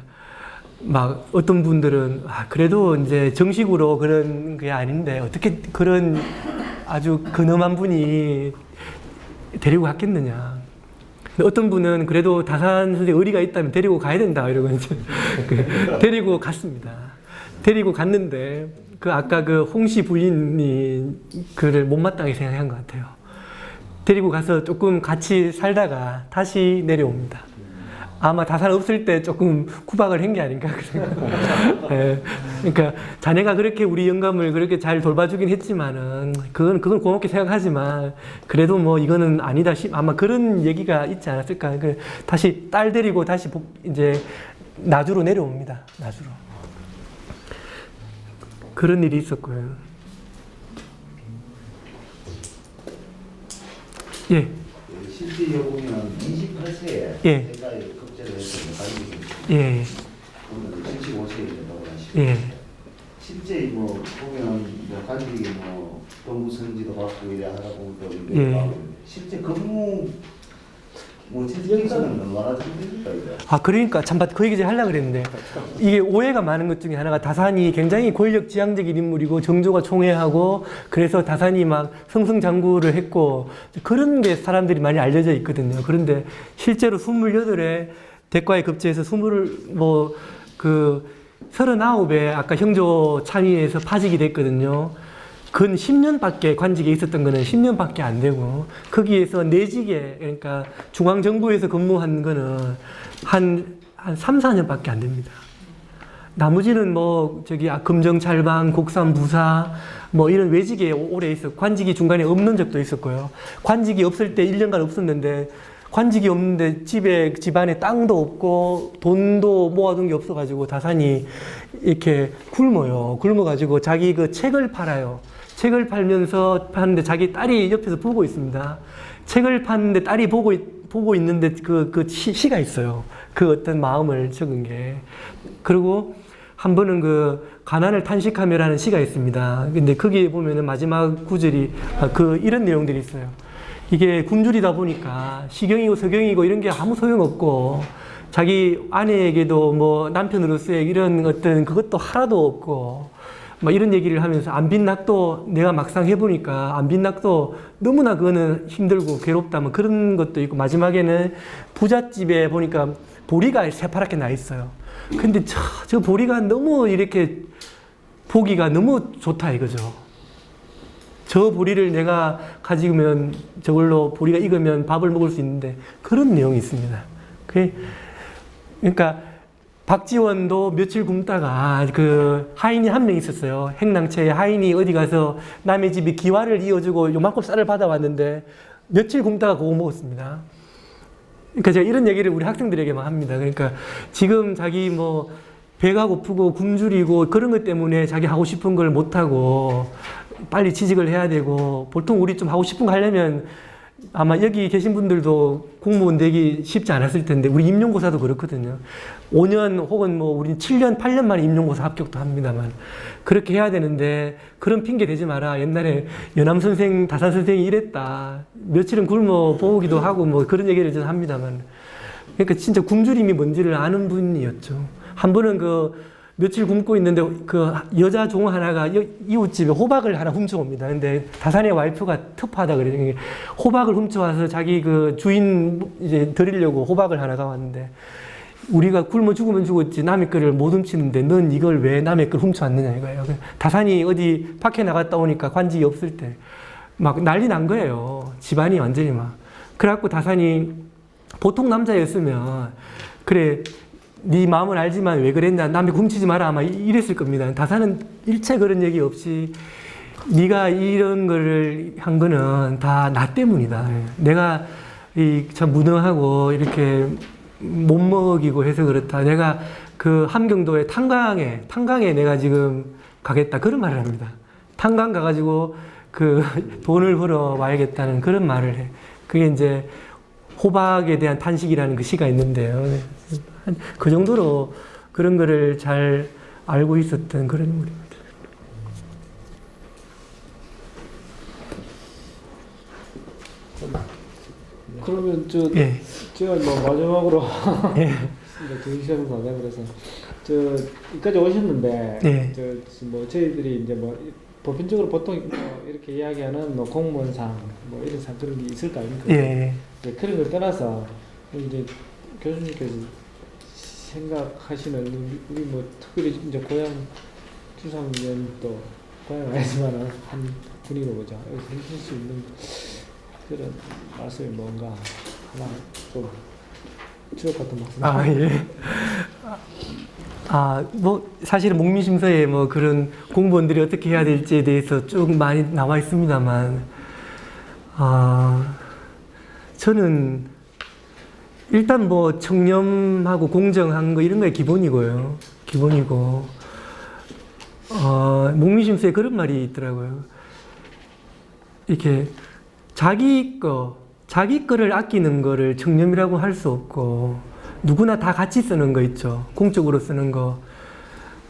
막 어떤 분들은 그래도 이제 정식으로 그런 게 아닌데 어떻게 그런 아주 근엄한 분이 데리고 갔겠느냐. 어떤 분은 그래도 다산 선생 의리가 있다면 데리고 가야 된다 이러고 이제 데리고 갔습니다. 데리고 갔는데 그 아까 그 홍씨 부인이 그를 못마땅하게 생각한 것 같아요. 데리고 가서 조금 같이 살다가 다시 내려옵니다. 아마 다산 없을 때 조금 구박을 한 게 아닌가 그 생각. 예. 그러니까 자네가 그렇게 우리 영감을 그렇게 잘 돌봐주긴 했지만은 그건 고맙게 생각하지만 그래도 뭐 이거는 아니다 아마 그런 얘기가 있지 않았을까. 그 다시 딸 데리고 다시 이제 나주로 내려옵니다. 나주로. 그런 일이 있었고요. 예. 실제 여보면 28세에 예. 제가 급제를 했거든요. 예. 오늘 75세에 된다고 하시고 예. 실제 뭐 보면 뭐 관직이 뭐 동부 선지도 받고 이래 하다 보니까 예. 실제 근무 뭐 실기간은 얼마나 됩니까 이거? 아, 그러니까 참 그 얘기 제가 하려고 그랬는데 이게 오해가 많은 것 중에 하나가 다산이 굉장히 권력 지향적인 인물이고 정조가 총애하고 그래서 다산이 막 승승장구를 했고 그런 게 사람들이 많이 알려져 있거든요. 그런데 실제로 28에 대과에 급제해서 39에 아까 형조 창의에서 파직이 됐거든요. 근 10년밖에 관직에 있었던 거는 10년밖에 안 되고 거기에서 내직에 그러니까 중앙정부에서 근무한 거는 한 3, 4년밖에 안 됩니다. 나머지는 뭐 저기 금정찰방, 곡산부사 뭐 이런 외직에 오래 있었고 관직이 중간에 없는 적도 있었고요. 관직이 없을 때 1년간 없었는데 관직이 없는데 집안에 땅도 없고 돈도 모아둔 게 없어가지고 다산이 이렇게 굶어가지고 자기 그 책을 팔아요. 책을 팔면서 파는데 자기 딸이 옆에서 보고 있습니다. 책을 파는데 딸이 보고 있는데 그 시가 있어요. 그 어떤 마음을 적은 게. 그리고 한 번은 그 가난을 탄식하며라는 시가 있습니다. 근데 거기에 보면은 마지막 구절이 이런 내용들이 있어요. 이게 굶주리다 보니까 시경이고 서경이고 이런 게 아무 소용없고 자기 아내에게도 뭐 남편으로서의 이런 어떤 그것도 하나도 없고 막 이런 얘기를 하면서 안빈낙도 내가 막상 해보니까 안빈낙도 너무나 그거는 힘들고 괴롭다 뭐 그런 것도 있고 마지막에는 부잣집에 보니까 보리가 새파랗게 나 있어요. 근데 저 보리가 너무 이렇게 보기가 너무 좋다 이거죠. 저 보리를 내가 가지면 저걸로 보리가 익으면 밥을 먹을 수 있는데 그런 내용이 있습니다. 그러니까 박지원도 며칠 굶다가 그 하인이 한 명 있었어요. 행랑채에 하인이 어디 가서 남의 집에 기와를 이어주고 요만큼 쌀을 받아왔는데 며칠 굶다가 그거 먹었습니다. 그러니까 제가 이런 얘기를 우리 학생들에게만 합니다. 그러니까 지금 자기 뭐 배가 고프고 굶주리고 그런 것 때문에 자기 하고 싶은 걸 못하고 빨리 취직을 해야 되고 보통 우리 좀 하고 싶은 거 하려면 아마 여기 계신 분들도 공무원 되기 쉽지 않았을 텐데 우리 임용고사도 그렇거든요. 5년 혹은 뭐 우린 7년, 8년 만에 임용고사 합격도 합니다만 그렇게 해야 되는데 그런 핑계 대지 마라. 옛날에 연암 선생, 다산 선생이 이랬다. 며칠은 굶어 보기도 하고 뭐 그런 얘기를 저는 합니다만 그러니까 진짜 굶주림이 뭔지를 아는 분이었죠. 한 번은 며칠 굶고 있는데 그 여자 종 하나가 이웃집에 호박을 하나 훔쳐옵니다. 근데 다산의 와이프가 터프하다 그래요. 호박을 훔쳐와서 자기 그 주인 이제 드리려고 호박을 하나 가왔는데 우리가 굶어 죽으면 죽었지 남의 거를 못 훔치는데 넌 이걸 왜 남의 걸 훔쳐왔느냐 이거예요. 다산이 어디 밖에 나갔다 오니까 관직이 없을 때 막 난리 난 거예요. 집안이 완전히 막. 그래갖고 다산이 보통 남자였으면 그래 네 마음은 알지만 왜 그랬냐 남의 훔치지 마라 아마 이랬을 겁니다. 다산은 일체 그런 얘기 없이 네가 이런 거를 한 거는 다 나 때문이다. 내가 참 무능하고 이렇게 못 먹이고 해서 그렇다. 내가 그 함경도의 탄광에 내가 지금 가겠다 그런 말을 합니다. 탄광 가가지고 그 돈을 벌어 와야겠다는 그런 말을 해. 그게 이제 호박에 대한 탄식이라는 그 시가 있는데요. 그 정도로 그런 거를 잘 알고 있었던 그런 인물입니다. 그러면 예. 제가 뭐 마지막으로 예. 이제 시간이 가자 그래서 여기까지 오셨는데 예. 뭐 저희들이 이제 뭐 보편적으로 보통 이렇게 이야기하는 뭐 공무원상 뭐 이런 상 그런 게 있을 거 아닙니까? 예. 네, 그런 걸 떠나서 이제 교수님께서 생각하시는 우리 뭐 특별히 이제 고향 주상면 또 고향 아니지만은 한 군인으로 보자 여기서 해줄 수 있는 그런 말씀이 뭔가 하나 좀 주옥 같은 말씀. 아, 예. 뭐, 사실은 목민심서에 뭐 그런 공무원들이 어떻게 해야 될지에 대해서 쭉 많이 나와 있습니다만, 저는 일단 뭐 청렴하고 공정한 거 이런 게 기본이고요. 기본이고, 목민심서에 그런 말이 있더라고요. 이렇게 자기 거를 아끼는 거를 청렴이라고 할 수 없고, 누구나 다 같이 쓰는 거 있죠. 공적으로 쓰는 거.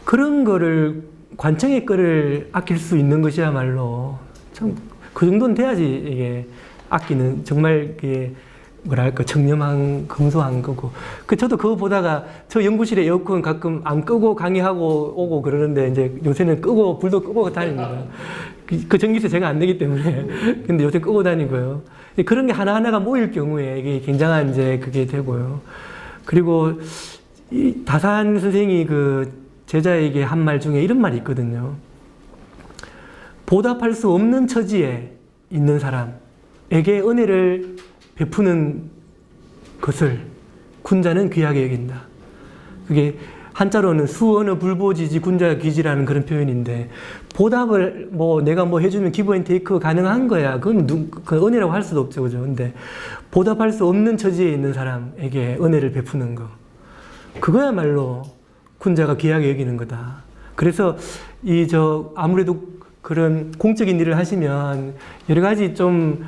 그런 거를, 관청의 거를 아낄 수 있는 것이야말로, 참, 그 정도는 돼야지, 이게, 아끼는, 정말, 이게, 뭐랄까, 청렴한, 검소한 거고. 저도 그거 보다가, 저 연구실에 에어컨 가끔 안 끄고 강의하고 오고 그러는데, 이제 요새는 끄고, 불도 끄고 다닙니다. 그 전기세 제가 안 내기 때문에. 근데 요새 끄고 다니고요. 그런 게 하나하나가 모일 경우에 이게 굉장한 이제 그게 되고요. 그리고 이 다산 선생이 그 제자에게 한 말 중에 이런 말이 있거든요. 보답할 수 없는 처지에 있는 사람에게 은혜를 베푸는 것을 군자는 귀하게 여긴다. 그게 한자로는 수언어 불보지지 군자 귀지라는 그런 표현인데, 보답을 뭐 내가 뭐 해주면 기브 앤 테이크 가능한 거야. 그건 그 은혜라고 할 수도 없죠. 그죠? 근데 보답할 수 없는 처지에 있는 사람에게 은혜를 베푸는 거. 그거야말로 군자가 귀하게 여기는 거다. 그래서 아무래도 그런 공적인 일을 하시면 여러 가지 좀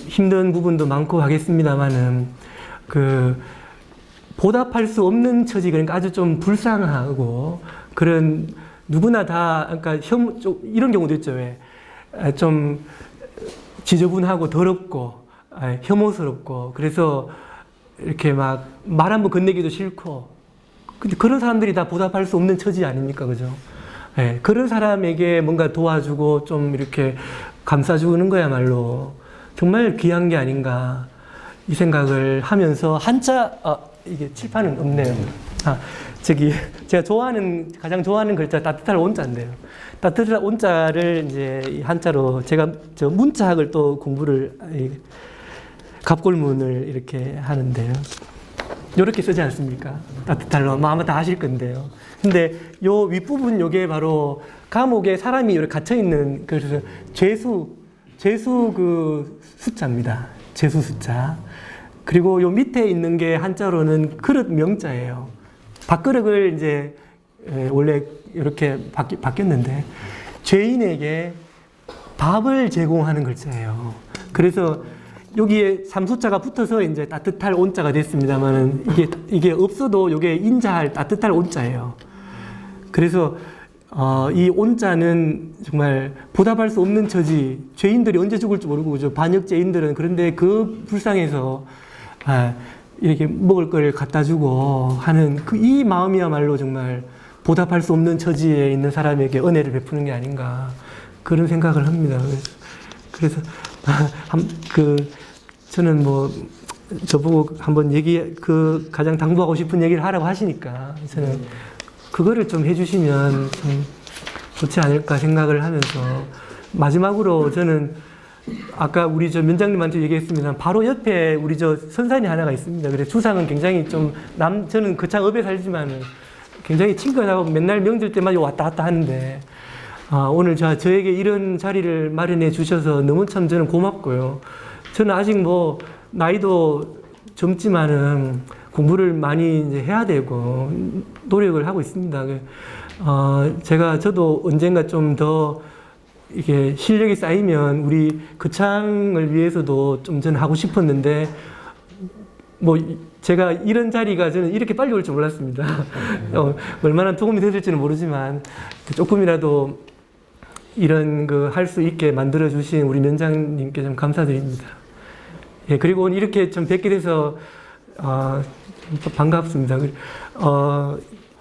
힘든 부분도 많고 하겠습니다만은 보답할 수 없는 처지, 그러니까 아주 좀 불쌍하고 그런 누구나 다, 그러니까 이런 경우도 있죠. 왜? 좀 지저분하고 더럽고 혐오스럽고 그래서 이렇게 막 말 한번 건네기도 싫고, 근데 그런 사람들이 다 보답할 수 없는 처지 아닙니까? 그죠? 예, 그런 사람에게 뭔가 도와주고 좀 이렇게 감싸주는 거야말로 정말 귀한 게 아닌가 이 생각을 하면서 이게 칠판은 없네요. 제가 가장 좋아하는 글자 따뜻할 온자인데요. 따뜻할 온자를 이제 이 한자로 제가 문자학을 또 공부를 갑골문을 이렇게 하는데요. 이렇게 쓰지 않습니까? 따뜻할로 아마 다 아실 건데요. 근데 요 윗부분 요게 바로 감옥에 사람이 이렇게 갇혀 있는 그래서 죄수 그 숫자입니다. 죄수 숫자. 그리고 요 밑에 있는 게 한자로는 그릇 명자예요. 밥그릇을 이제 원래 이렇게 바뀌었는데 죄인에게 밥을 제공하는 글자예요. 그래서 여기에 삼수자가 붙어서 이제 따뜻할 온자가 됐습니다만은 이게 없어도 이게 인자할 따뜻할 온자예요. 그래서 이 온자는 정말 보답할 수 없는 처지, 죄인들이 언제 죽을지 모르고 그죠. 반역죄인들은 그런데 그 불쌍해서 이렇게 먹을 걸 갖다 주고 하는 이 마음이야말로 정말 보답할 수 없는 처지에 있는 사람에게 은혜를 베푸는 게 아닌가 그런 생각을 합니다. 그래서 저는 뭐 저보고 한번 가장 당부하고 싶은 얘기를 하라고 하시니까 저는 그거를 좀 해주시면 좀 좋지 않을까 생각을 하면서 마지막으로 저는 아까 우리 면장님한테 얘기했습니다. 바로 옆에 우리 선산이 하나가 있습니다. 그래서 주상은 굉장히 저는 거창 읍에 살지만 굉장히 친근하고 맨날 명절 때마다 왔다 갔다 하는데, 오늘 저에게 이런 자리를 마련해 주셔서 너무 참 저는 고맙고요. 저는 아직 뭐, 나이도 젊지만은 공부를 많이 이제 해야 되고, 노력을 하고 있습니다. 저도 언젠가 좀 더 이게 실력이 쌓이면 우리 거창을 위해서도 좀 저는 하고 싶었는데, 뭐 제가 이런 자리가 저는 이렇게 빨리 올 줄 몰랐습니다. 얼마나 도움이 됐을지는 모르지만 조금이라도 이런 거 할 수 있게 만들어 주신 우리 면장님께 좀 감사드립니다. 예, 그리고 오늘 이렇게 좀 뵙게 돼서 반갑습니다.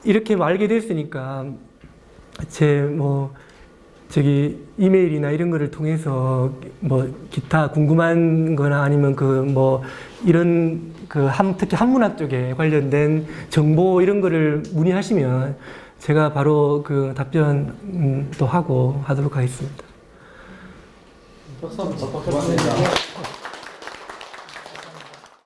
이렇게 알게 됐으니까 저기 이메일이나 이런 거를 통해서 뭐 기타 궁금한 거나 아니면 그 뭐 이런 그 특히 한문학 쪽에 관련된 정보 이런 거를 문의하시면 제가 바로 그 답변 또 하고 하도록 하겠습니다. 박수 한번 더 고맙습니다.